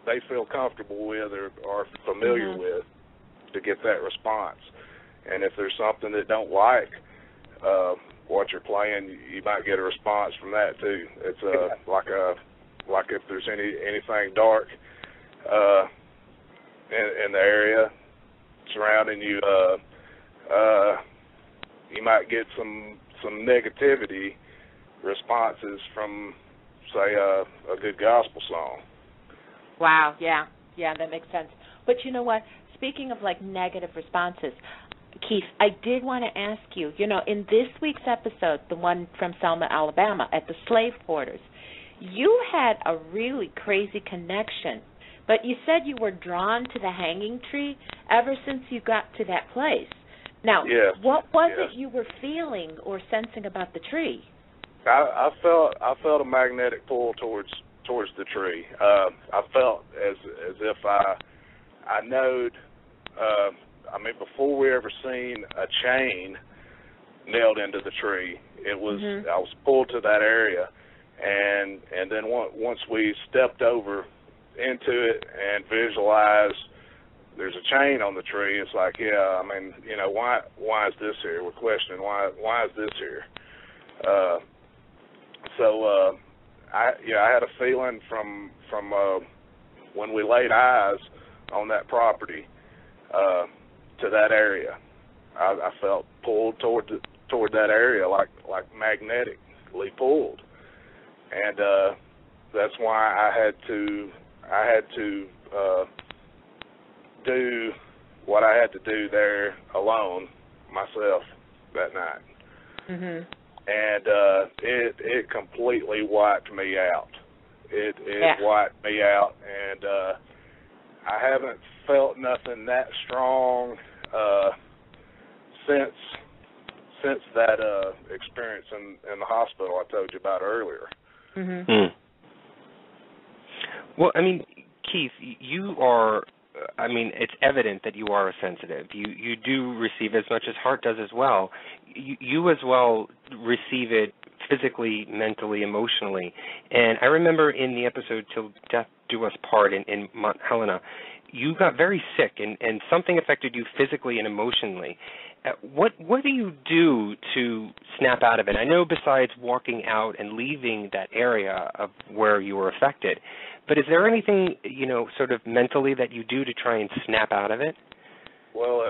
they feel comfortable with or familiar with to get that response. And if there's something that don't like what you're playing, you might get a response from that too. It's like if there's anything dark in the area surrounding you, you might get some negativity responses from, say, a good gospel song. Wow, yeah, that makes sense. But you know what? Speaking of like negative responses, Keith, I did want to ask you, in this week's episode, the one from Selma, Alabama, at the slave quarters, you had a really crazy connection, but you said you were drawn to the hanging tree ever since you got to that place. Now, what was it you were feeling or sensing about the tree? I felt a magnetic pull towards the tree. I felt as if I knowed. Before we ever seen a chain nailed into the tree, it was I was pulled to that area, and then once we stepped over into it and visualized there's a chain on the tree, it's like, why is this here? We're questioning why is this here? I had a feeling from when we laid eyes on that property to that area. I felt pulled toward that area, like magnetically pulled, and that's why I had to do what I had to do there alone myself that night. And it completely wiped me out. It wiped me out, and I haven't felt nothing that strong since that experience in the hospital I told you about earlier. Well, Keith, you are. It's evident that you are a sensitive. You do receive as much as Hart does as well. You as well receive it physically, mentally, emotionally. And I remember in the episode Till Death Do Us Part in Mount Helena, you got very sick and something affected you physically and emotionally. What do you do to snap out of it? I know besides walking out and leaving that area of where you were affected, but is there anything, sort of mentally that you do to try and snap out of it? Well,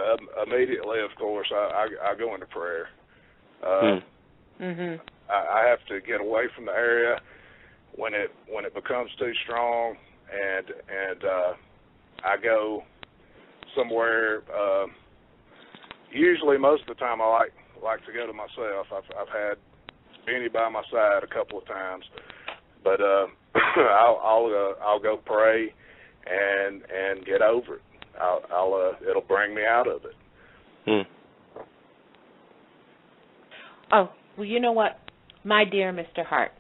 immediately, of course, I go into prayer. I have to get away from the area when it becomes too strong, and I go somewhere. Usually, most of the time, I like to go to myself. I've had Benny by my side a couple of times, but I'll go pray and get over it. it'll bring me out of it. Oh, well, you know what, my dear Mr. Hart,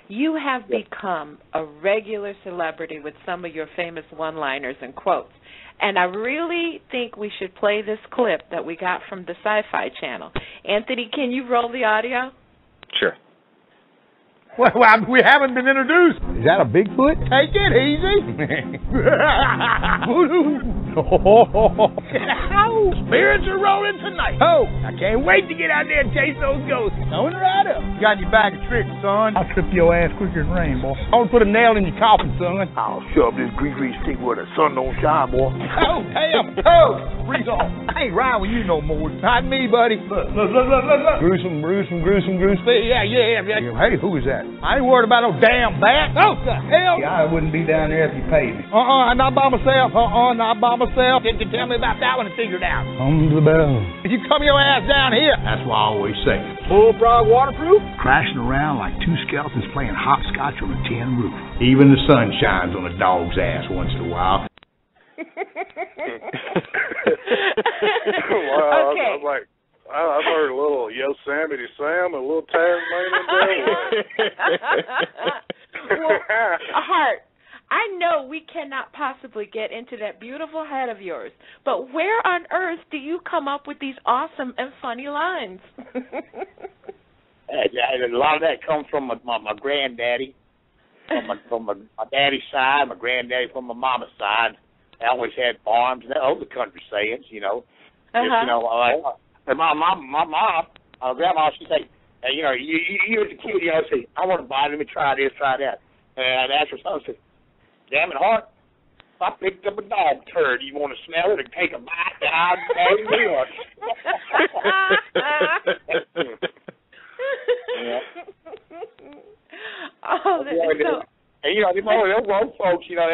you have become a regular celebrity with some of your famous one-liners and quotes. And I really think we should play this clip that we got from the SyFy channel. Anthony, can you roll the audio? Sure. Well, we haven't been introduced. Is that a Bigfoot? Take it easy. Spirits are rolling tonight. Oh, I can't wait to get out there and chase those ghosts. Going right up. You got in your bag of tricks, son. I'll trip your ass quicker than rain, boy. I want to put a nail in your coffin, son. I'll shove this greasy stick where the sun don't shine, boy. Oh, damn. Oh, freeze off. I ain't riding with you no more. Not me, buddy. Look. Gruesome. Yeah. Hey, who is that? I ain't worried about no damn bat. Oh, the hell. Yeah, I wouldn't be down there if you paid me. Not by myself. Not by myself. You can tell me about that one and figure it out. Come to the bell. You come your ass down here. That's what I always say. Full prog waterproof? Crashing around like two skeletons playing hopscotch on a tin roof. Even the sun shines on a dog's ass once in a while. Wow, okay. I'm like, I've heard a little Yosemite Sam, a little Tasmanian Devil. Well, Hart, I know we cannot possibly get into that beautiful head of yours, but where on earth do you come up with these awesome and funny lines? A lot of that comes from my granddaddy, from my daddy's side, my granddaddy from my mama's side. They always had farms, and those are country sayings, you know. And my mom, grandma, she'd say, hey, you know, you as a kid, you know, say, I want to buy it, let me try this, try that. And I'd ask her son, say, damn it, Hart, if I picked up a dog turd, you want to smell it and take a bite? I'd bag me up. Oh, that's so... And, you know, those old folks, you know,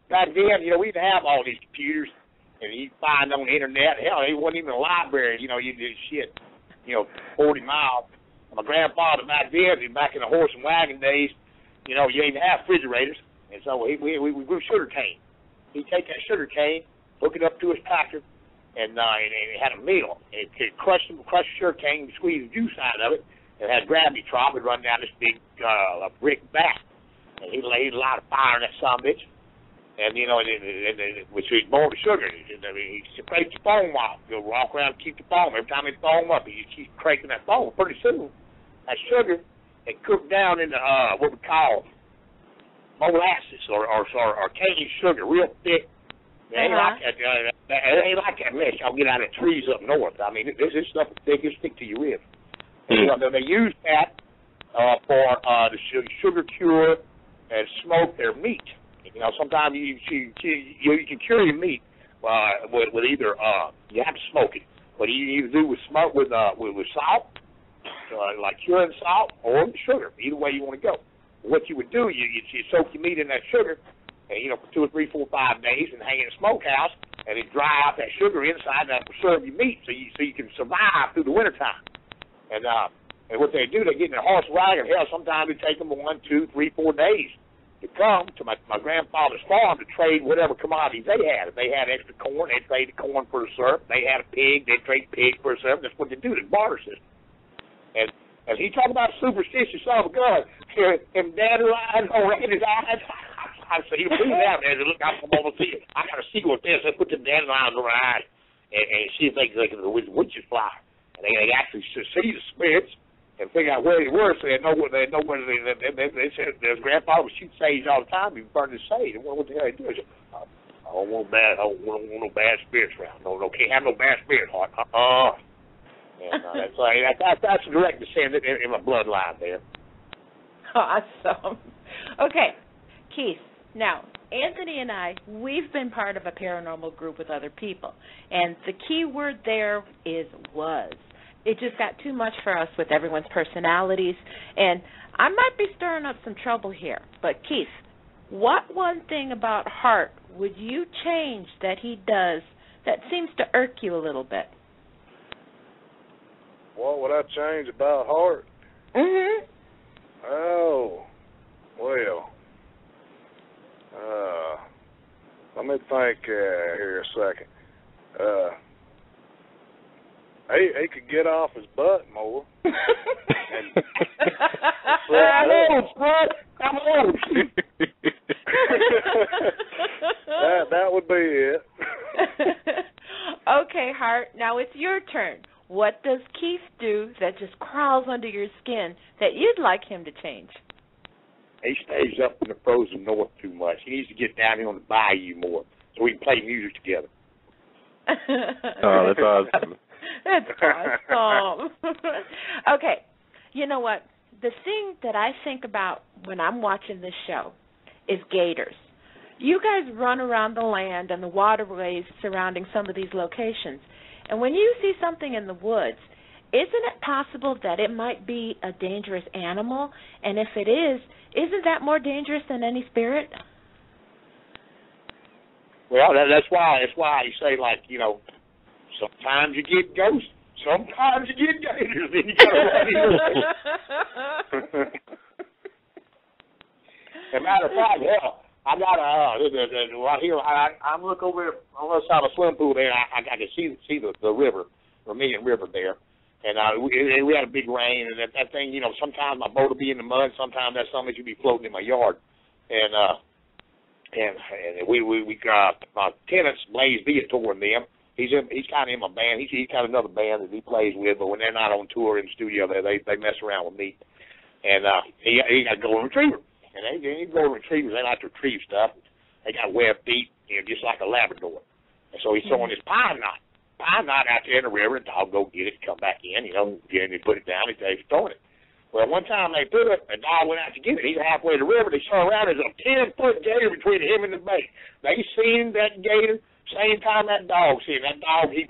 back then, you know, we didn't have all these computers. And you find on the internet, hell, it wasn't even a library, you know, you did shit, you know, 40 miles. My grandfather back then, back in the horse and wagon days, you know, you didn't have refrigerators, and so we grew sugar cane. He'd take that sugar cane, hook it up to his tractor, and it had a mill. It crushed the sugar cane, squeeze the juice out of it, and had a gravity trap and run down this big brick back. And he'd light a fire in that son of a bitch. And, you know, which is more sugar. He scrapes the foam off. He'll walk around and keep the foam. Every time he foam up, he keeps cranking that foam. Pretty soon, that sugar, it cooked down into what we call molasses or cane sugar, real thick. It ain't like that mess y'all get out of the trees up north. I mean, this stuff is thick. It'll stick to your ribs. And, you know, they use that for the sugar cure and smoke their meat. You know, sometimes you can cure your meat with either you have to smoke it, but you do with smoke with salt, like curing salt, or sugar. Either way you want to go. What you would do, you soak your meat in that sugar, and you know, for 2 or 3, 4, 5 days, and hang it in a smokehouse, and it dry out that sugar inside, and that preserve your meat, so you can survive through the wintertime. And what they do, they get in their horse wagon. Hell, sometimes it take them 1, 2, 3, 4 days to come to my grandfather's farm to trade whatever commodities they had. If they had extra corn, they'd trade the corn for the syrup. They had a pig, they'd trade pig for the syrup. That's what they do, the barter system. And he talked about superstitious son of a gun, him dandelions in his eyes. I said, he'll bring that, man. Look, I'm over to see it. I got to see what this. Let's put them dandelions on their eyes and see if they can witches fly. And they actually see the spirits and figure out where they were, so they know where they said their grandfather would shoot sage all the time. He burned his sage. And what the hell they do? Said, I don't want no bad spirits around. No, can't have no bad spirits. And that's a direct descendant in my bloodline there. Awesome. Okay, Keith. Now, Anthony and I, we've been part of a paranormal group with other people, and the key word there is was. It just got too much for us with everyone's personalities, and I might be stirring up some trouble here. But, Keith, what one thing about Hart would you change that he does that seems to irk you a little bit? What would I change about Hart? Mm-hmm. Oh, well, Let me think here a second. He could get off his butt more. Come on. That would be it. Okay, Hart, now it's your turn. What does Keith do that just crawls under your skin that you'd like him to change? He stays up in the frozen north too much. He needs to get down here on the bayou more so we can play music together. Oh, that's awesome. That's awesome. Okay, you know what? The thing that I think about when I'm watching this show is gators. You guys run around the land and the waterways surrounding some of these locations, and when you see something in the woods, isn't it possible that it might be a dangerous animal? And if it is, isn't that more dangerous than any spirit? Well, that's why you say, like, you know, sometimes you get ghosts, sometimes you get gators, then you gotta run. As a matter of fact, hell, I got right here. I'm looking over on the other side of the swim pool there. I can see the river, Vermilion River there, and we had a big rain, and that thing, you know, sometimes my boat will be in the mud, sometimes that something should be floating in my yard, and we my tenants, Blaze Viator and them. He's kind of in my band. He's got another band that he plays with, but when they're not on tour in the studio, they mess around with me. And he got a golden retriever, and these golden retrievers, they like to retrieve stuff. They got webbed feet, you know, just like a Labrador. And so he's throwing his pine knot out there in the river, and Dog go get it, come back in, you know, get it, put it down. He's throwing it. Well, one time they put it, and Dog went out to get it. He's halfway to the river. They saw around. There's a 10-foot gator between him and the bait. They seen that gator. Same time that dog seen that dog, he's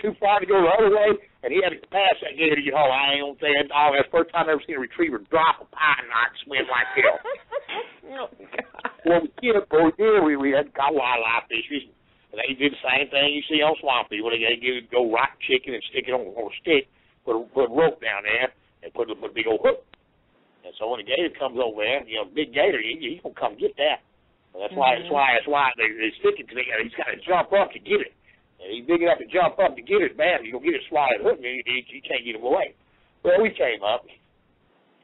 too far to go the other way, and he had to pass that gator to get home. I ain't gonna say that dog. That's the first time I ever seen a retriever drop a pine knot and swim like hell. Oh, Well, we had got wildlife fisheries, and they did the same thing you see on swamp people. They go rock chicken and stick it on a stick, put a rope down there, and put a big old hook. And so when the gator comes over there, you know, big gator, he's gonna come get that. And that's why they stick it, because he's got to jump up to get it. And he's big enough to jump up to get it bad. He's going to get it swallowed hook, and he can't get him away. Well, we came up,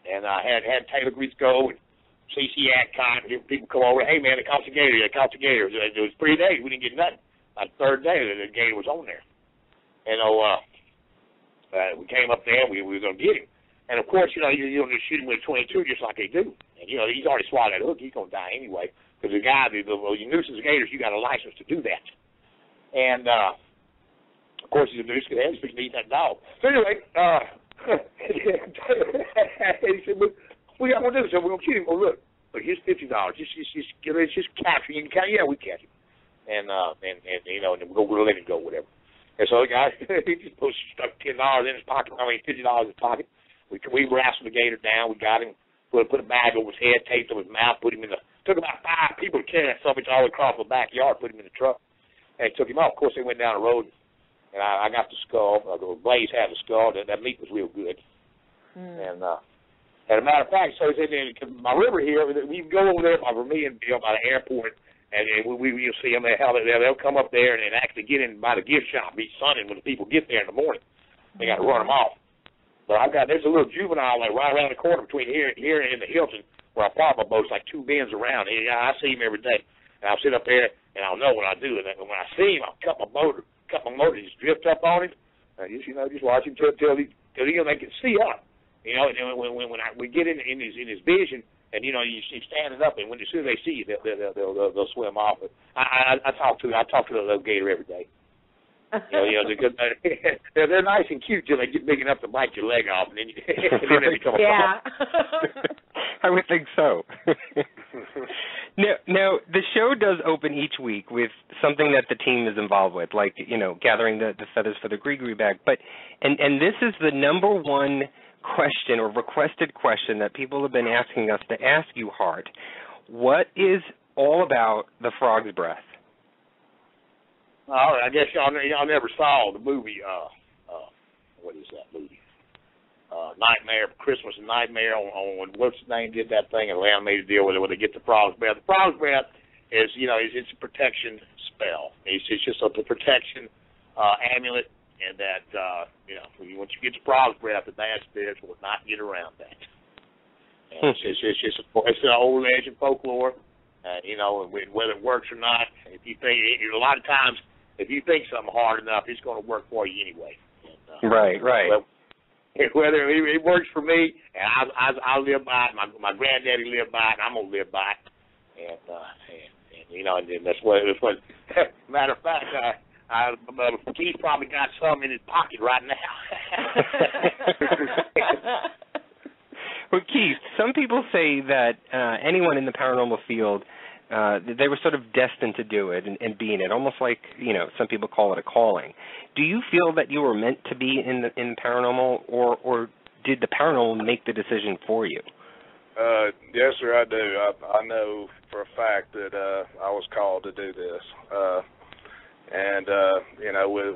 and I had Taylor Grisco and C.C. Adcock, and people come over. Hey, man, they caught the gator. It was 3 days. We didn't get nothing. By the third day, the gator was on there. And we came up there, and we were going to get him. And, of course, you know, you don't just shoot him with a 22 just like they do. And, you know, he's already swallowed that hook. He's going to die anyway. Because the guy, the nuisance gators, you got a license to do that. And, of course, he's a nuisance gator. He's fixing to eat that dog. So, anyway, he said, we got one of this. So we're going to shoot him. Well, look, here's $50. Just capture him. Yeah, we catch him. And you know, and then we'll let him go, whatever. And so the guy, he just stuck $10 in his pocket. $50 in his pocket. We wrestled the gator down. We got him. Put a bag over his head, taped over his mouth, put him in the. Took about 5 people to carry that something all across the backyard, put him in the truck, and took him off. Of course, they went down the road, and I got the skull. Blaze had the skull. That meat was real good. And as a matter of fact, so my river here, we go over there by Vermilionville, by the airport, and we'll see them. They'll come up there and actually get in by the gift shop each Sunday when the people get there in the morning. They got to run them off. But there's a little juvenile like right around the corner between here and the Hilton, where I park my boats, like 2 bends around. I see him every day. And I'll sit up there, and I'll know what I do. And when I see him, I'll cut my motor, just drift up on him. Just watch him till they can see up. You know, and then when we get in his vision, and, you know, you see standing up, and as soon as they see you, they'll swim off. But I talk to the little gator every day. Because they're nice and cute till they get big enough to bite your leg off, and then they become a problem. I would think so. Now, the show does open each week with something that the team is involved with, like, you know, gathering the feathers for the Gree bag. But and this is the number one question or requested question that people have been asking us to ask you, Hart. What is all about the frog's breath? All right, I guess y'all never saw the movie, what is that movie? Nightmare, Christmas Nightmare on what's his name did that thing, and the animated deal with it, where they get the frog's breath. The frog's breath it's a protection spell. It's just a protection amulet, and that once you get the frog's breath, the bad spirits will not get around that. And it's an old legend folklore, whether it works or not. If you think a lot of times, if you think something hard enough, it's going to work for you anyway. And, right. Whether it works for me, and I live by it, my granddaddy lived by it, and I'm gonna live by it, and that's what. Matter of fact, Keith probably got some in his pocket right now. Well, Keith, some people say that anyone in the paranormal field, they were sort of destined to do it and be in it, almost like, some people call it a calling. Do you feel that you were meant to be in paranormal, or did the paranormal make the decision for you? Yes, sir, I do. I know for a fact that I was called to do this. And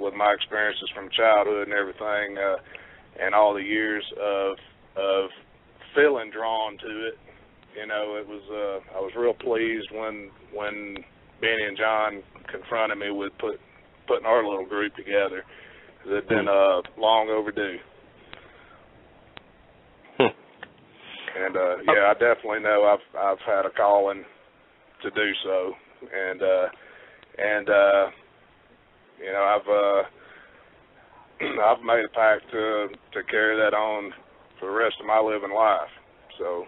with my experiences from childhood and everything, and all the years of feeling drawn to it, it was I was real pleased when Benny and John confronted me with putting our little group together. It had been long overdue. And I definitely know I've had a calling to do so, and I've made a pact to carry that on for the rest of my living life. So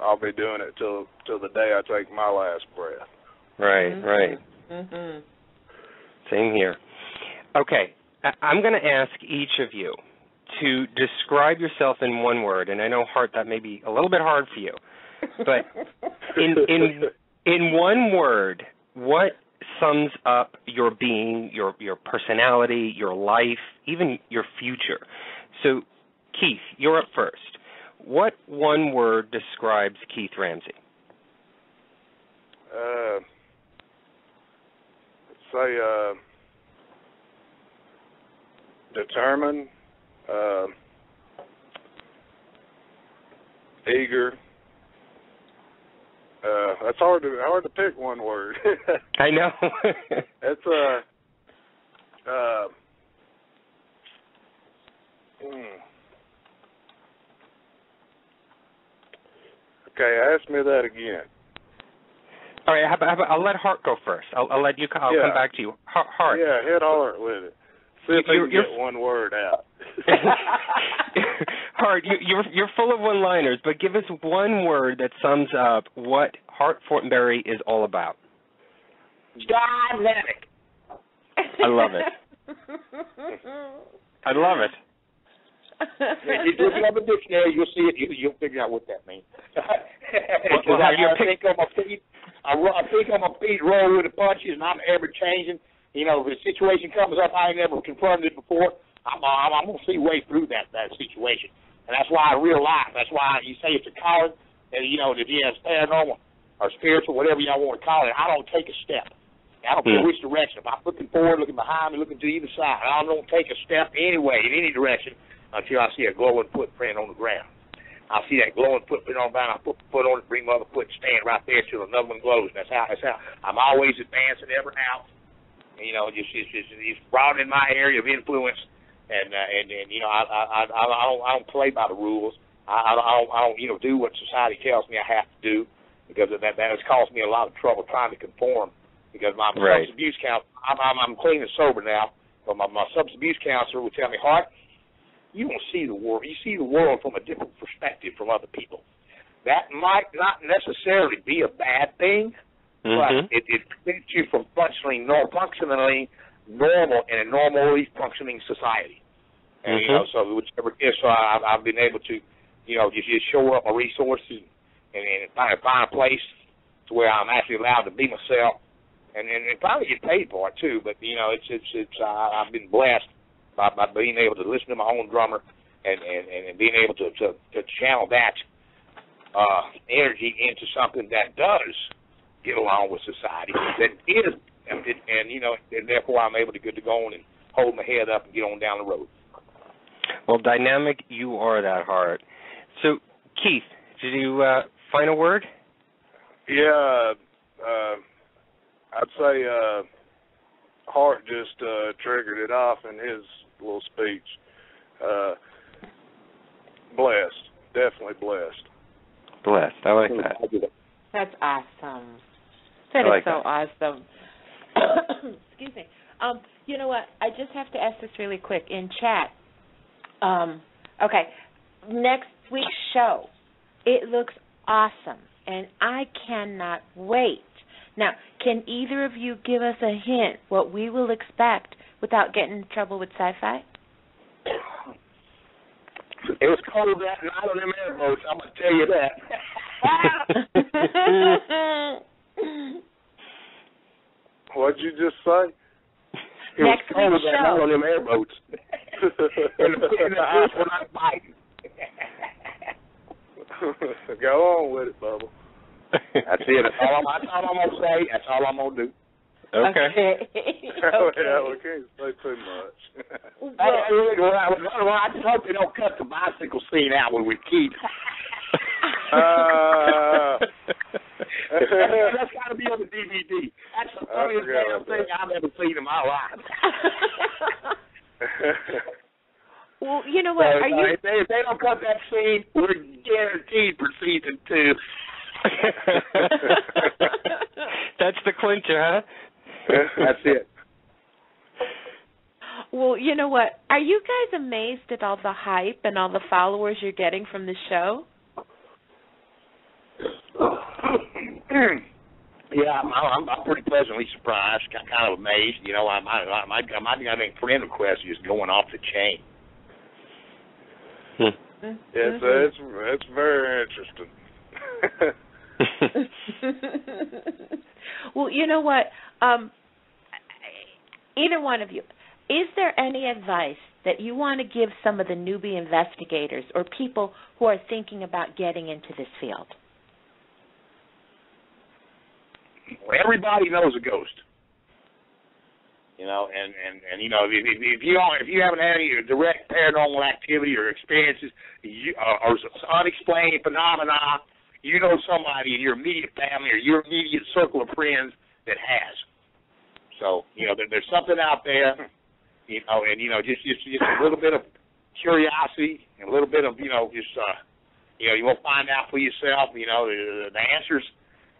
I'll be doing it till the day I take my last breath. Right. Mm-hmm. Same here. Okay, I'm going to ask each of you to describe yourself in one word, and I know, Hart, that may be a little bit hard for you, but in one word, what sums up your being, your personality, your life, even your future? So, Keith, you're up first. What one word describes Keith Ramsey? Say determined, eager. That's hard to pick one word. I know. It's Okay, ask me that again. All right, I'll let Hart go first. I'll let you. I'll come back to you. Hart. Yeah, hit Hart with it. See if you can get one word out. Hart, you're full of one-liners, but give us one word that sums up what Hart Fortenbery is all about. Dynamic. I love it. I love it. If you look it up in the dictionary, you'll see it. You'll figure out what that means. I think on my feet, roll with the punches, and I'm ever changing. If the situation comes up I ain't never confronted it before, I'm gonna see way through that situation, and that's why in real life, that's why you say it's a calling, and if it's paranormal or spiritual, whatever y'all want to call it, I don't take a step. I don't care which direction. If I'm looking forward, looking behind me, looking to either side, I don't take a step anyway in any direction until I see a glowing footprint on the ground. I'll see that glowing footprint on the ground. I put my foot on it, bring my other foot, stand right there till another one glows. That's how I'm always advancing ever out. Just broadening my area of influence, and I don't play by the rules. I don't do what society tells me I have to do, because that has caused me a lot of trouble trying to conform. Because my substance abuse counselor, I'm clean and sober now, but my substance abuse counselor would tell me, Hart, you don't see the world. You see the world from a different perspective from other people. That might not necessarily be a bad thing, but it prevents you from functionally normal in a normally functioning society. And so whichever it is, so I've been able to, just show up my resources and find a place to where I'm actually allowed to be myself, and probably get paid for it too. But I've been blessed by being able to listen to my own drummer and being able to channel that energy into something that does get along with society, that is tempted, and therefore I'm able to get to go on and hold my head up and get on down the road. Well, dynamic, you are that, Hart. So, Keith, did you find a word? Yeah, I'd say Hart just triggered it off in his little speech. Blessed. Definitely blessed. Blessed. I like that. That's awesome. That is so awesome. Excuse me. You know what? I just have to ask this really quick in chat. Okay, next week's show, it looks awesome, and I cannot wait. Now, can either of you give us a hint what we will expect without getting in trouble with SyFy? It was cold that night on them airboats, I'm going to tell you that. What'd you just say? It was cold that night on them airboats. and the fish were not biting. Go on with it, Bubba. That's it. That's all I'm going to say. That's all I'm going to do. Okay. Yeah, we can't say too much. I just hope they don't cut the bicycle scene out when we keep. That's got to be on the DVD. That's the funniest damn thing I've ever seen in my life. Well, you know what? If they don't cut that scene, we're guaranteed for season 2. That's the clincher, huh? That's it. Well, you know what? Are you guys amazed at all the hype and all the followers you're getting from the show? Yeah, I'm pretty pleasantly surprised, kind of amazed. You know, I think friend requests is going off the chain. It's very interesting. Well, you know what? Either one of you, is there any advice that you want to give some of the newbie investigators or people who are thinking about getting into this field? Well, everybody knows a ghost. You know, and you know, if you haven't had any direct paranormal activity or experiences or unexplained phenomena, you know somebody in your immediate family or your immediate circle of friends that has. So, you know, there's something out there, you know, and, you know, just a little bit of curiosity and a little bit of, you know, just, you know, you will find out for yourself, you know, the answers,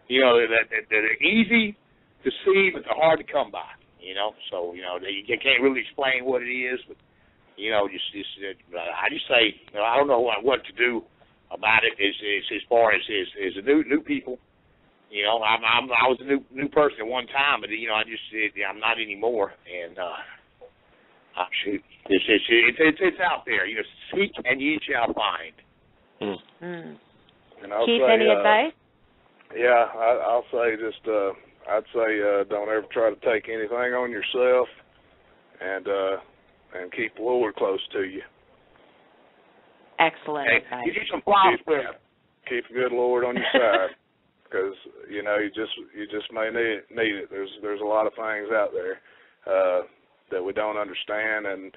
you know, that they're easy to see, but they're hard to come by, you know. So, you know, you can't really explain what it is, but, you know, I just say, you know, I don't know what to do about it as far as the new people. You know, I was a new person at one time, but you know, I'm not anymore. And shoot, it's out there. You know, seek and ye shall find. And I'll Keith, say, any advice? Yeah, I'll say just I'd say don't ever try to take anything on yourself, and keep the Lord close to you. Excellent advice. Give you some flowers. Keep a good Lord on your side. Because you know you just may need it. There's a lot of things out there that we don't understand, and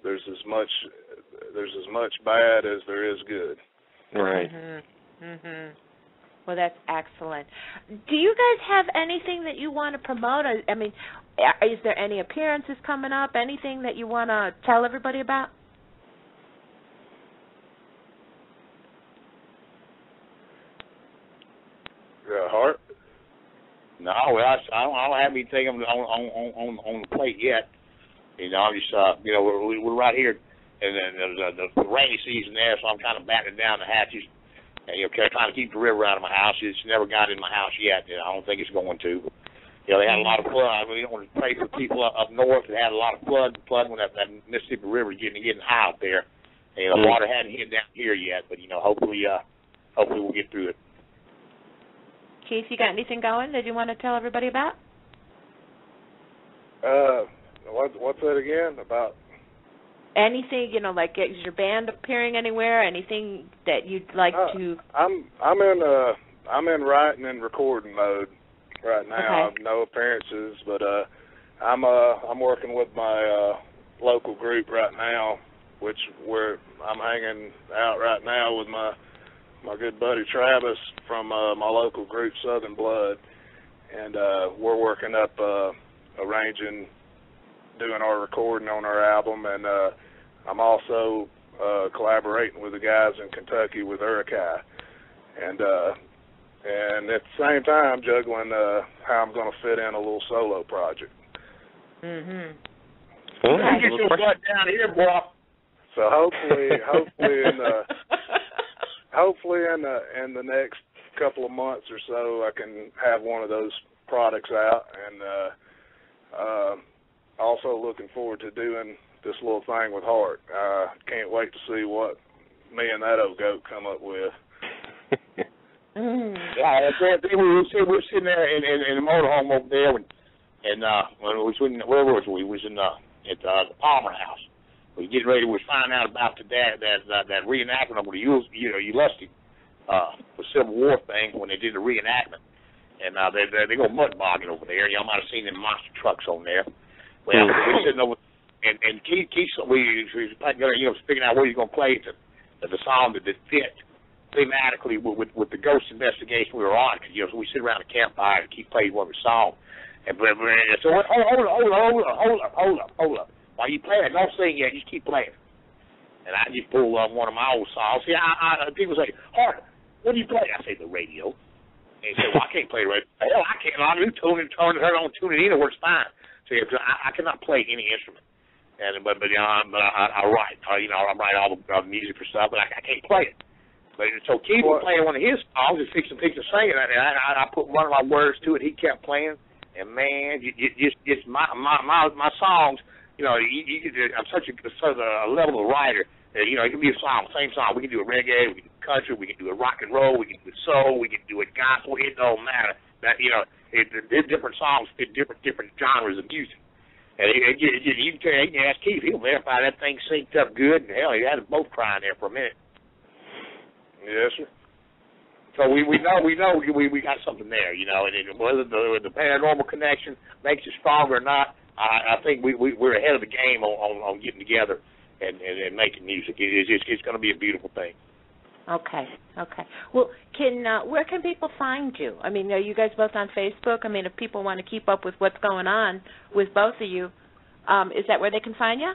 there's as much bad as there is good. Right. Well, that's excellent. Do you guys have anything that you want to promote? I mean, is there any appearances coming up? Anything that you want to tell everybody about? Hart? No, well, I don't have anything on the plate yet. You know, I'm just you know, we're right here, and the rainy season there, so I'm kind of battening down the hatches, and you know, trying to keep the river out of my house. It's never got in my house yet. You know, I don't think it's going to. You know, they had a lot of flood. We don't want to pray for people up north that had a lot of flood when that Mississippi River is getting high up there. And, you know, the water hadn't hit down here yet, but you know, hopefully we'll get through it. Keith, you got anything going that you want to tell everybody about? What's that again? About anything, you know, like is your band appearing anywhere? Anything that you'd like to? I'm in writing and recording mode right now. Okay. No appearances, but I'm working with my local group right now, where I'm hanging out right now with my my good buddy Travis from my local group, Southern Blood, and we're working up, arranging, doing our recording on our album, and I'm also collaborating with the guys in Kentucky with Urukai, and at the same time juggling how I'm going to fit in a little solo project. You get your butt down here, boy. So hopefully in the next couple of months or so, I can have one of those products out, and also looking forward to doing this little thing with Hart. Can't wait to see what me and that old goat come up with. Yeah, we were sitting there in the motorhome over there, and when we was in, where was we? We was in at the Palmer House. We was getting ready. We was finding out about that reenactment of the Ulusty the Civil War thing when they did the reenactment, and they go mud bogging over there. Y'all might have seen them monster trucks on there. Well, we're sitting over, and Keith we was figuring out where he's going to play the song that fit thematically with the ghost investigation we were on, because so we sit around the campfire and Keith played one of the songs. And so hold up. While you play it, don't sing yet, just keep playing. And I just pulled one of my old songs. See, people say, Hart, what do you play? I say, the radio. And he said, well, I can't play the radio. Hell, I can't. I do tune it in, it works fine. See, I cannot play any instrument. But I write. I write all the music for stuff, but I can't play it. But so Keith was playing one of his songs, and fixing to sing it, and I put one of my words to it. He kept playing, and man, just my songs. I'm such a level of writer that it can be a song, same song. We can do a reggae, we can do country, we can do a rock and roll, we can do soul, we can do a gospel. It don't matter. That different songs fit different genres of music. And you can ask Keith, he'll verify that thing synced up good, and hell, he had us both crying there for a minute. Yes, sir. So we know we got something there, and whether the paranormal connection makes it stronger or not, I think we're ahead of the game on getting together and making music. It's going to be a beautiful thing. Okay. Well, where can people find you? I mean, are you guys both on Facebook? I mean, if people want to keep up with what's going on with both of you, is that where they can find you?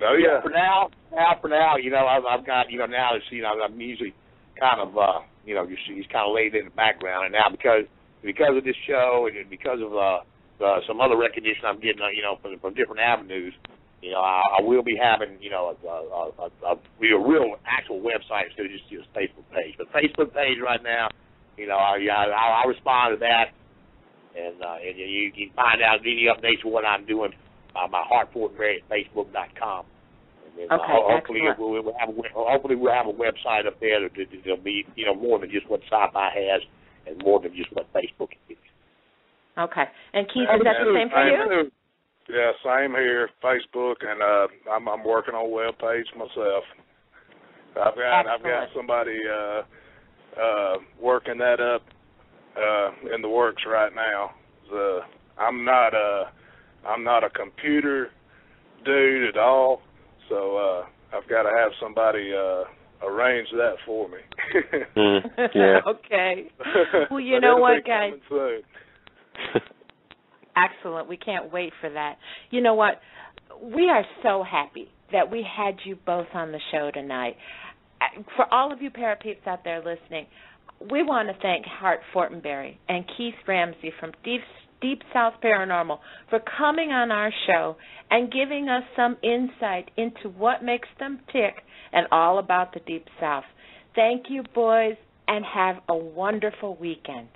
Oh yeah. For now, I've got now that I'm usually kind of he's kind of laid in the background, and now because of this show and because of some other recognition I'm getting from different avenues, I will be having a real actual website instead of just a Facebook page. But Facebook page right now, I'll respond to that, and you can find out any updates of what I'm doing by Hart Fortenbery at Facebook.com. And then, hopefully we'll have a website up there that'll be more than just what SyFy has and more than just what Facebook is. Okay. And Keith, is that the same for you? Yeah, same here. Facebook, and I'm working on a web page myself. I've got somebody working that up in the works right now. I'm not a computer dude at all, so I've got to have somebody arrange that for me. Yeah. Okay. Well, you know what, guys? Excellent. We can't wait for that. You know what? We are so happy that we had you both on the show tonight. For all of you parapeeps out there listening, we want to thank Hart Fortenbery and Keith Ramsey from Deep South Paranormal for coming on our show and giving us some insight into what makes them tick and all about the Deep South. Thank you, boys, and have a wonderful weekend.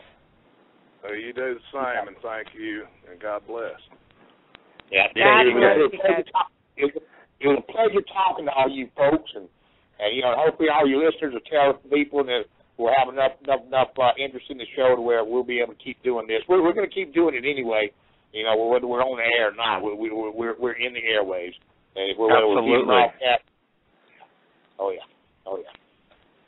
You do the same, and thank you, and God bless. Yeah, God bless you guys. It was a pleasure talking to all you folks, and hopefully all your listeners will tell people that we'll have enough interest in the show to where we'll be able to keep doing this. We're going to keep doing it anyway, whether we're on the air or not. We're in the airwaves. And Absolutely. Oh yeah.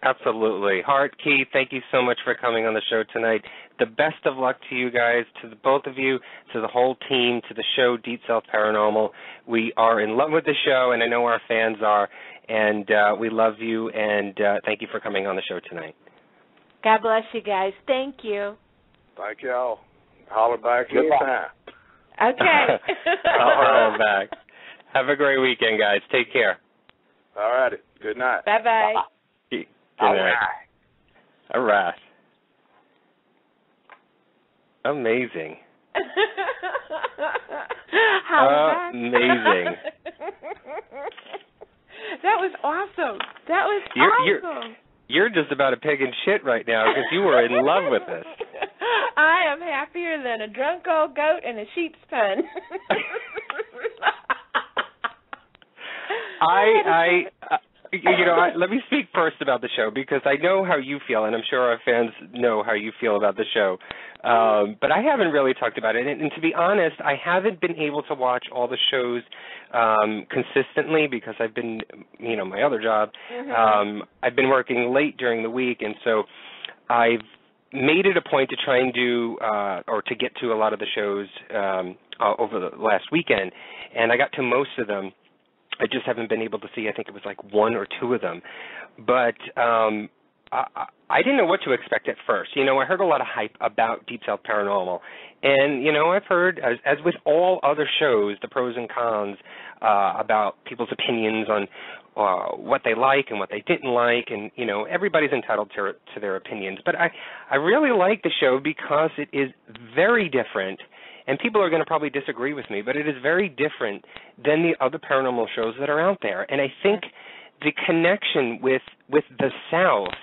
Absolutely. Hart, Keith, thank you so much for coming on the show tonight. the best of luck to you guys, to the both of you, to the whole team, to the show Deep South Paranormal. We are in love with the show, and I know our fans are, and we love you, and thank you for coming on the show tonight. God bless you guys. Thank you. Thank y'all. Holler back anytime. Okay. I'll holler back. Have a great weekend, guys. Take care. All righty. Good night. Bye-bye. Good night. All right. Amazing. Amazing. That was awesome. That was awesome. You're just about a pig in shit right now because you were in love with this. I am happier than a drunk old goat in a sheep's pen. Let me speak first about the show because I know how you feel, and I'm sure our fans know how you feel about the show. But I haven't really talked about it. And to be honest, I haven't been able to watch all the shows consistently because I've been, my other job. Mm-hmm. I've been working late during the week, and so I've made it a point to try and do or to get to a lot of the shows over the last weekend, and I got to most of them. I just haven't been able to see, I think it was like one or two of them. But I didn't know what to expect at first. I heard a lot of hype about Deep South Paranormal. And, I've heard, as with all other shows, the pros and cons about people's opinions on what they like and what they didn't like. And, everybody's entitled to their opinions. But I really like the show because it is very different. And people are going to probably disagree with me, but it is very different than the other paranormal shows that are out there. And I think the connection with the South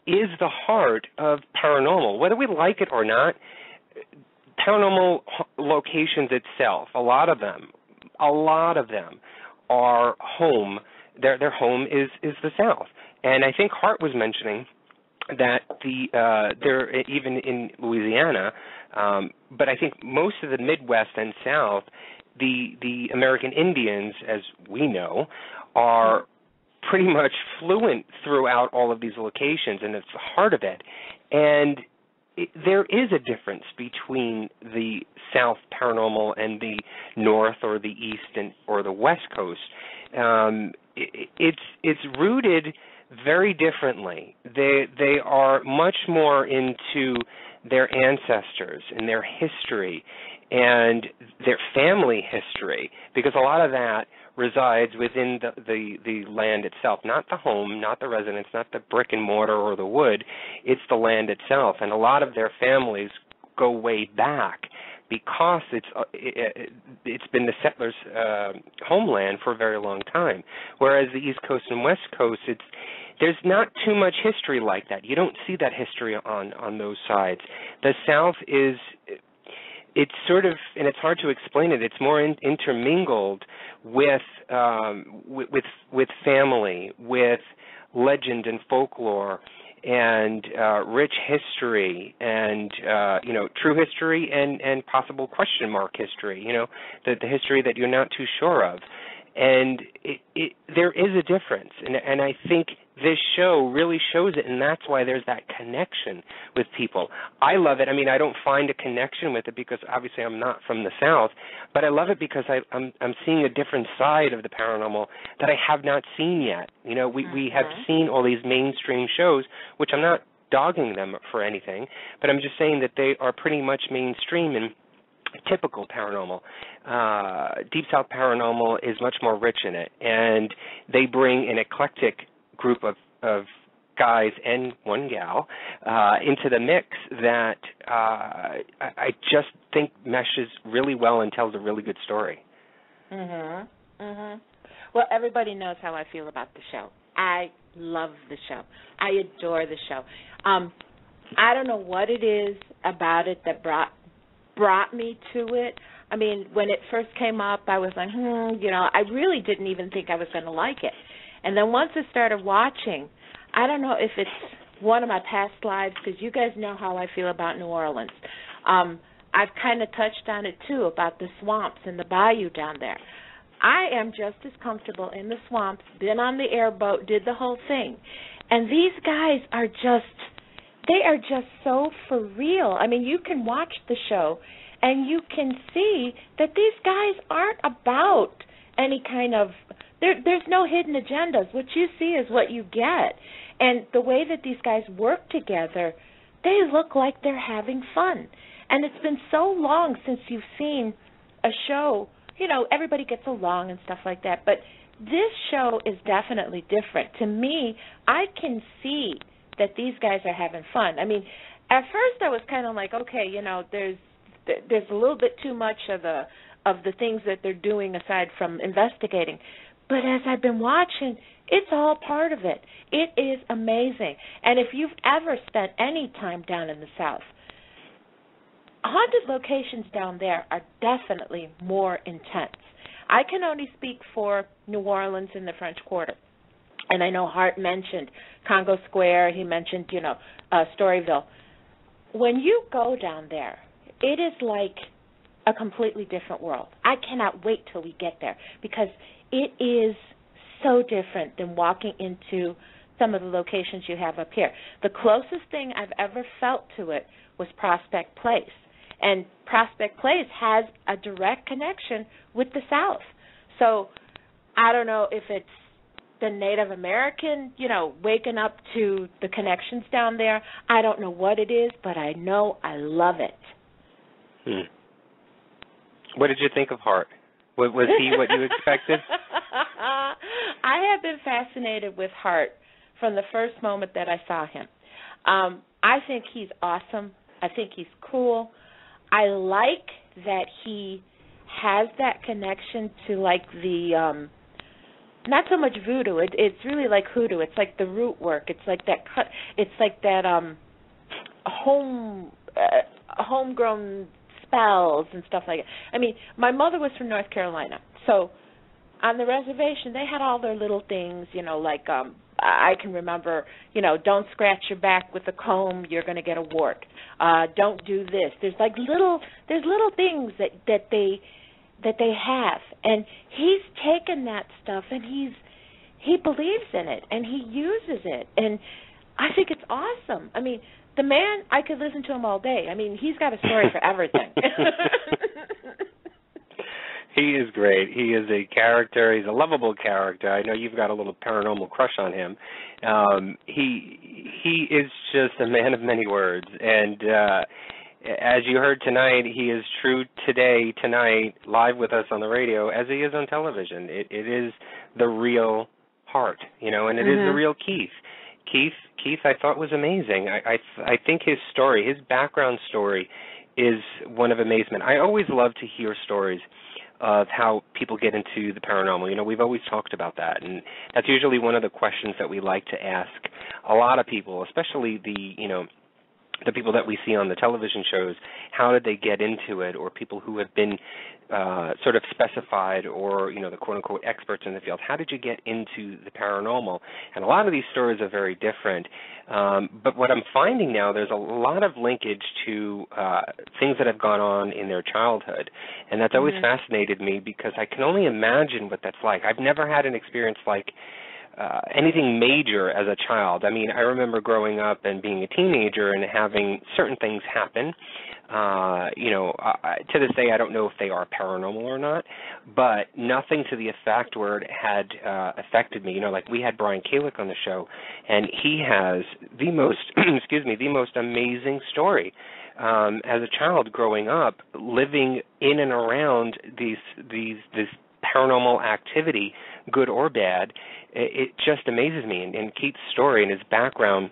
is the heart of paranormal. Whether we like it or not, paranormal locations itself, a lot of them are home. Their home is the South. And I think Hart was mentioning that they're even in Louisiana, but I think most of the Midwest and South, the American Indians, as we know, are pretty much fluent throughout all of these locations, and it's the heart of it. And there is a difference between the South Paranormal and the North or the East or the West Coast. It's rooted very differently. They are much more into their ancestors and their history and their family history, because a lot of that resides within the land itself, not the home, not the residence, not the brick and mortar or the wood. It's the land itself, and a lot of their families go way back because it's been the settlers' homeland for a very long time. Whereas the East Coast and West Coast, there's not too much history like that. You don't see that history on those sides. The South it's sort of, and it's hard to explain it, it's more intermingled with family, with legend and folklore, and rich history, and true history, and possible question mark history. The history that you're not too sure of, and there is a difference, and I think this show really shows it, and that's why there's that connection with people. I love it. I mean, I don't find a connection with it because obviously I'm not from the South, but I love it because I'm seeing a different side of the paranormal that I have not seen yet. We have seen all these mainstream shows, which I'm not dogging them for anything, but I'm just saying that they are pretty much mainstream and typical paranormal. Deep South Paranormal is much more rich in it, and they bring an eclectic group of guys and one gal into the mix that I just think meshes really well and tells a really good story. Well, everybody knows how I feel about the show. I love the show. I adore the show. I don't know what it is about it that brought me to it. I mean, when it first came up, I was like, I really didn't even think I was going to like it. And then once I started watching, I don't know if it's one of my past lives, because you guys know how I feel about New Orleans. I've kind of touched on it, too, about the swamps and the bayou down there. I am just as comfortable in the swamps, been on the airboat, did the whole thing. And these guys are just they are just so for real. I mean, you can watch the show and you can see that these guys aren't about any kind of, there's no hidden agendas. What you see is what you get. And the way that these guys work together, they look like they're having fun. And it's been so long since you've seen a show, you know, everybody gets along and stuff like that, but this show is definitely different. To me, I can see that these guys are having fun. I mean, at first I was kind of like, okay, you know, there's a little bit too much of the things that they're doing aside from investigating. But as I've been watching, it's all part of it. It is amazing. And if you've ever spent any time down in the South, haunted locations down there are definitely more intense. I can only speak for New Orleans and the French Quarter. And I know Hart mentioned Congo Square. He mentioned, you know, Storyville. When you go down there, it is like a completely different world. I cannot wait till we get there because it is so different than walking into some of the locations you have up here. The closest thing I've ever felt to it was Prospect Place. And Prospect Place has a direct connection with the South. So I don't know if it's the Native American, you know, waking up to the connections down there. I don't know what it is, but I know I love it. What did you think of Hart? Was he what you expected? I have been fascinated with Hart from the first moment that I saw him. I think he's awesome. I think he's cool. I like that he has that connection to like the not so much voodoo. It's really like hoodoo. It's like the root work. It's like that. It's like that homegrown spells and stuff like that. I mean, my mother was from North Carolina, so on the reservation they had all their little things. You know, like I can remember. You know, don't scratch your back with a comb. You're going to get a wart. Don't do this. There's little things that they have, and he's taken that stuff and he believes in it and he uses it, and I think it's awesome. I mean, the man, I could listen to him all day. I mean, he's got a story for everything. He is great. He is a character. He's a lovable character. I know you've got a little paranormal crush on him. He is just a man of many words, and as you heard tonight, he is true tonight, live with us on the radio, as he is on television. It is the real Hart, you know, and it is the real Keith. Keith, I thought was amazing. I think his story, his background story, is one of amazement. I always love to hear stories of how people get into the paranormal. You know, we've always talked about that, and that's usually one of the questions that we like to ask a lot of people, especially the people that we see on the television shows. How did they get into it? Or people who have been sort of specified, or, you know, the quote-unquote experts in the field. How did you get into the paranormal? And a lot of these stories are very different. But what I'm finding now, there's a lot of linkage to things that have gone on in their childhood. And that's always fascinated me, because I can only imagine what that's like. I've never had an experience like anything major as a child. I mean, I remember growing up and being a teenager and having certain things happen. To this day, I don't know if they are paranormal or not, but nothing to the effect where it had affected me. You know, like we had Brian Kalick on the show, and he has the most, the most amazing story. As a child growing up, living in and around this paranormal activity, good or bad, it just amazes me. And Keith's story and his background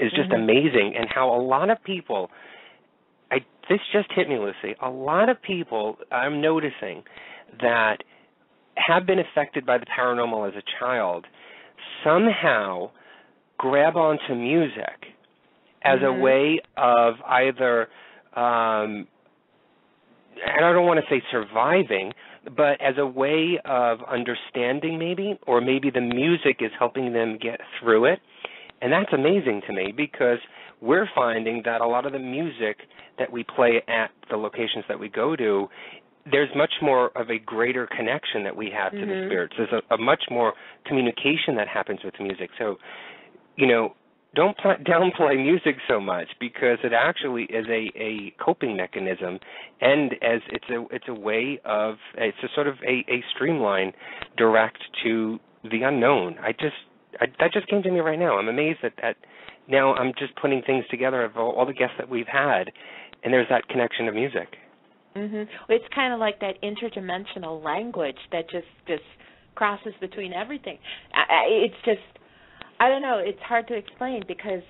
is just amazing, and how a lot of people, this just hit me, Lucy, a lot of people I'm noticing that have been affected by the paranormal as a child somehow grab onto music as a way of either, and I don't want to say surviving, but as a way of understanding maybe, or maybe the music is helping them get through it. And that's amazing to me, because we're finding that a lot of the music that we play at the locations that we go to, there's much more of a greater connection that we have to the spirits. There's a much more communication that happens with music. So, you know, downplay music so much, because it actually is a coping mechanism, and as it's a way of, it's a sort of a streamline direct to the unknown. That just came to me right now. I'm amazed that now I'm just putting things together of all the guests that we've had, and there's that connection to music. Mm-hmm. It's kind of like that interdimensional language that just crosses between everything. It's just, I don't know, it's hard to explain because,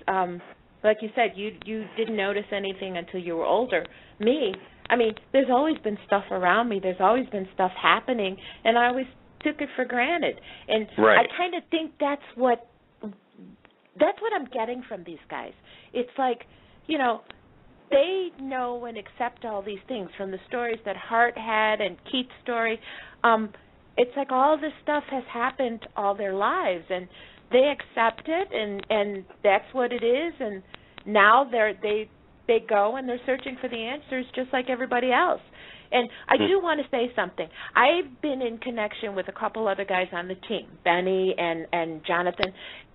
like you said, you didn't notice anything until you were older. Me, I mean, there's always been stuff around me. There's always been stuff happening, and I always took it for granted. And right. I kind of think that's what I'm getting from these guys. It's like, you know, they know and accept all these things from the stories that Hart had and Keith's story. It's like all this stuff has happened all their lives, and they accept it, and that's what it is. And now they go and they're searching for the answers just like everybody else. And I do want to say something. I've been in connection with a couple other guys on the team, Benny and Jonathan,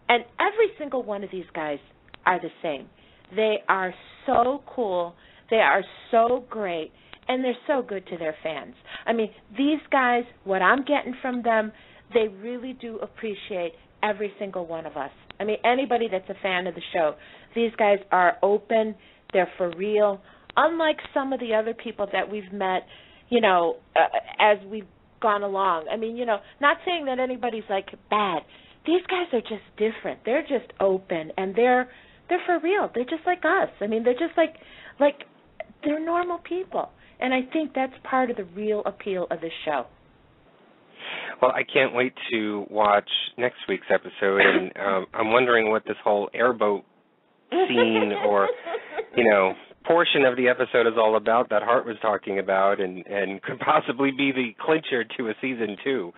and every single one of these guys are the same. They are so cool. They are so great, and they're so good to their fans. I mean, these guys, what I'm getting from them, they really do appreciate every single one of us. I mean, anybody that's a fan of the show, these guys are open. They're for real. Unlike some of the other people that we've met, you know, as we've gone along. I mean, you know, not saying that anybody's, like, bad. These guys are just different. They're just open, and they're for real. They're just like us. I mean, they're just like they're normal people. And I think that's part of the real appeal of this show. Well, I can't wait to watch next week's episode, and I'm wondering what this whole airboat scene or, you know, portion of the episode is all about that Hart was talking about, and could possibly be the clincher to a season 2.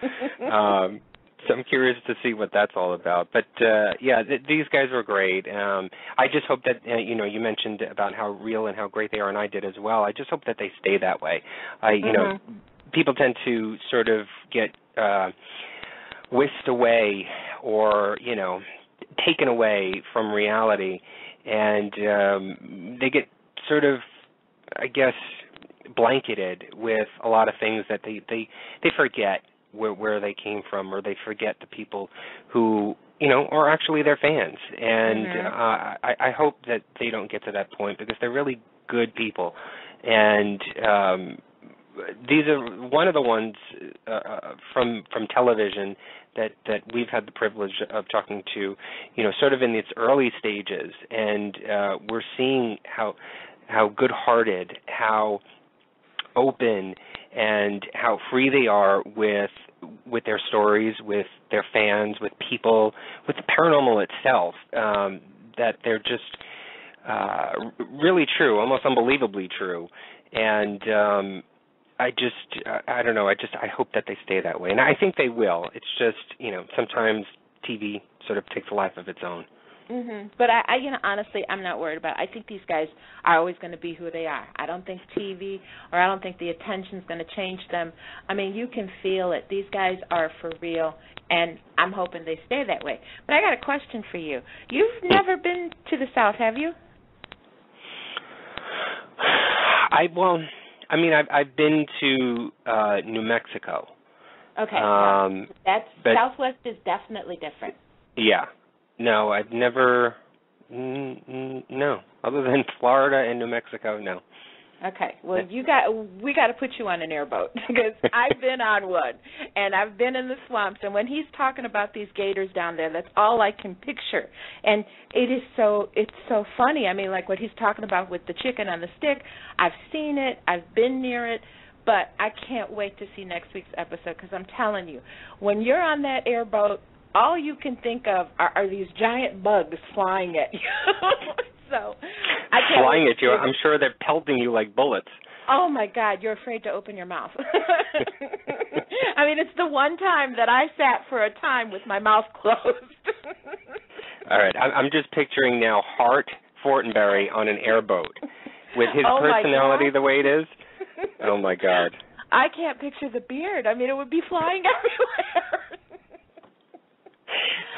So I'm curious to see what that's all about. But, these guys were great. I just hope that, you know, you mentioned about how real and how great they are, and I did as well. I just hope that they stay that way. You know, people tend to sort of get whisked away or, you know, taken away from reality, and they get sort of, I guess, blanketed with a lot of things that they forget where they came from, or they forget the people who, you know, are actually their fans. And I hope that they don't get to that point, because they're really good people. And these are one of the ones from television that we've had the privilege of talking to, you know, sort of in its early stages. And we're seeing how good-hearted, how open, and how free they are with their stories, with their fans, with people, with the paranormal itself, that they're just really true, almost unbelievably true. And I don't know, I hope that they stay that way. And I think they will. It's just, you know, sometimes TV sort of takes a life of its own. But I, you know, honestly, I'm not worried about it. I think these guys are always going to be who they are. I don't think TV, or I don't think the attention's going to change them. I mean, you can feel it. These guys are for real, and I'm hoping they stay that way. But I got a question for you. You've never been to the South, have you? I've been to New Mexico. Okay. Southwest is definitely different. Yeah. No, I've never, no. Other than Florida and New Mexico, no. Okay. Well, we got to put you on an airboat, because I've been on one, and I've been in the swamps. And when he's talking about these gators down there, that's all I can picture. And it's so funny. I mean, like what he's talking about with the chicken on the stick. I've seen it. I've been near it. But I can't wait to see next week's episode, because I'm telling you, when you're on that airboat, all you can think of are these giant bugs flying at you. So I can't flying at you. I'm sure they're pelting you like bullets. Oh my God, you're afraid to open your mouth. I mean, it's the one time that I sat for a time with my mouth closed. All right, I'm just picturing now Hart Fortenbery on an airboat with his personality the way it is. Oh my God. I can't picture the beard. I mean, it would be flying everywhere.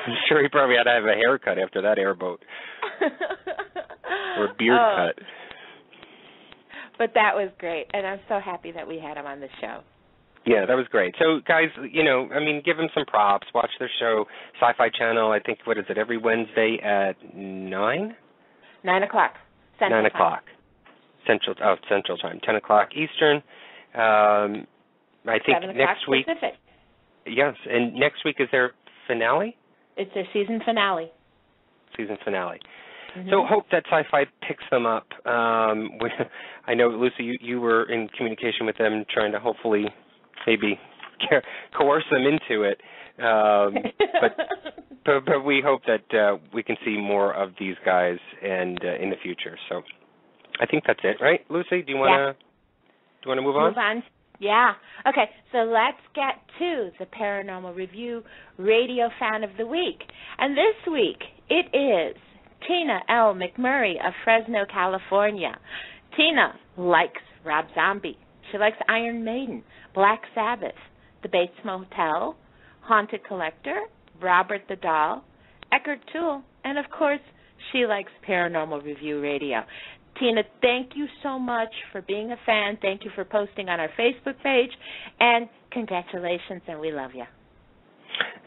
I'm sure he probably had to have a haircut after that airboat. Or beard cut. But that was great, and I'm so happy that we had him on the show. Yeah, that was great. So, guys, give them some props. Watch their show, SyFy Channel. I think, what is it, every Wednesday at 9? 9 o'clock. Central 9 o'clock. Central Time. 10 o'clock Eastern. I think 7 next week. Pacific. Yes, and next week is their finale? It's their season finale. Mm-hmm. So hope that SyFy picks them up. I know, Lucy, you were in communication with them trying to hopefully maybe coerce them into it. But we hope that we can see more of these guys and in the future. So I think that's it, right, Lucy? Do you want to move on? Move on. Yeah. Okay, so let's get to the Paranormal Review Radio Fan of the Week. And this week it is Tina L. McMurray of Fresno, California. Tina likes Rob Zombie. She likes Iron Maiden, Black Sabbath, The Bates Motel, Haunted Collector, Robert the Doll, Eckhart Toole, and, of course, she likes Paranormal Review Radio. Tina, thank you so much for being a fan. Thank you for posting on our Facebook page, and congratulations, and we love you.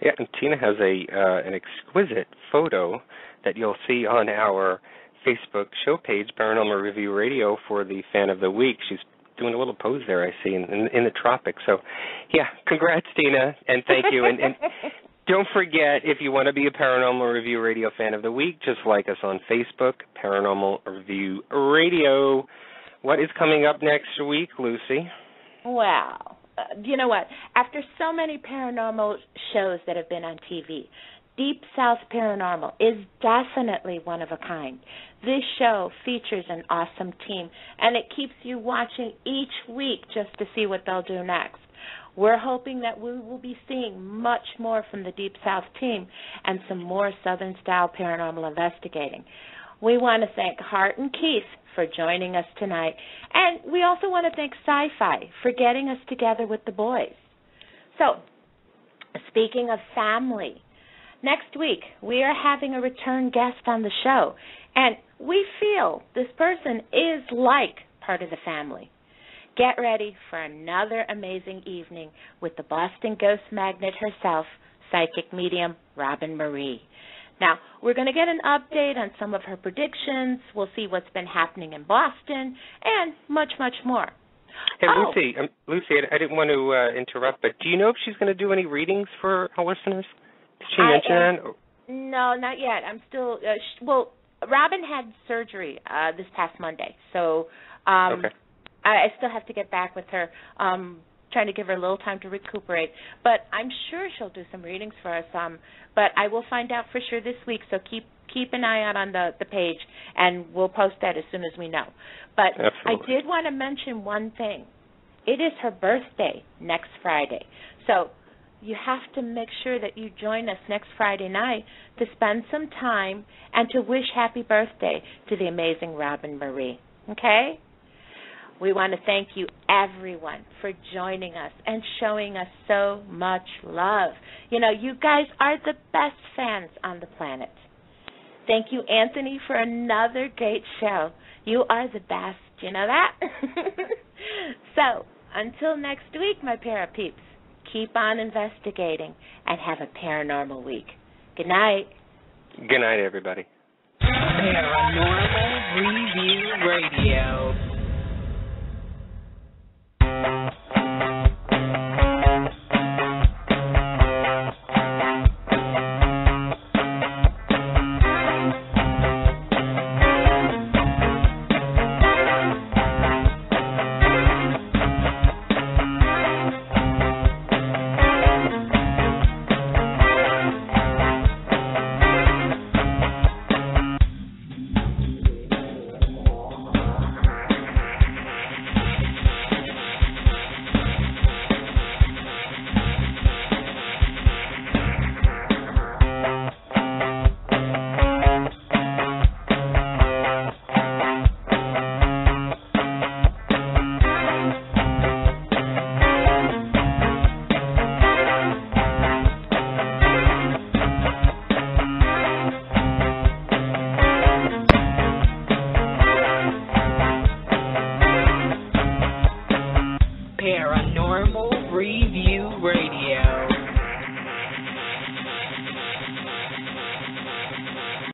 Yeah, and Tina has an exquisite photo that you'll see on our Facebook show page, Paranormal Review Radio, for the Fan of the Week. She's doing a little pose there, I see, in the tropics. So, yeah, congrats, Tina, and thank you. And don't forget, if you want to be a Paranormal Review Radio Fan of the Week, just like us on Facebook, Paranormal Review Radio. What is coming up next week, Lucy? Well, you know what? After so many paranormal shows that have been on TV, Deep South Paranormal is definitely one of a kind. This show features an awesome team, and it keeps you watching each week just to see what they'll do next. We're hoping that we will be seeing much more from the Deep South team and some more Southern-style paranormal investigating. We want to thank Hart and Keith for joining us tonight, and we also want to thank SyFy for getting us together with the boys. So, speaking of family, next week we are having a return guest on the show, and we feel this person is like part of the family. Get ready for another amazing evening with the Boston ghost magnet herself, psychic medium Robin Marie. Now, we're going to get an update on some of her predictions. We'll see what's been happening in Boston, and much, much more. Hey, Lucy, I didn't want to interrupt, but do you know if she's going to do any readings for our listeners? Did she mention that? No, not yet. I'm still, Robin had surgery this past Monday, so okay. I still have to get back with her, trying to give her a little time to recuperate. But I'm sure she'll do some readings for us. But I will find out for sure this week, so keep an eye out on the page, and we'll post that as soon as we know. But absolutely. I did want to mention one thing. It is her birthday next Friday. So you have to make sure that you join us next Friday night to spend some time and to wish happy birthday to the amazing Robin Marie. Okay? We want to thank you, everyone, for joining us and showing us so much love. You know, you guys are the best fans on the planet. Thank you, Anthony, for another great show. You are the best. You know that? So, until next week, my parapeeps, keep on investigating and have a paranormal week. Good night. Good night, everybody. Paranormal Review Radio.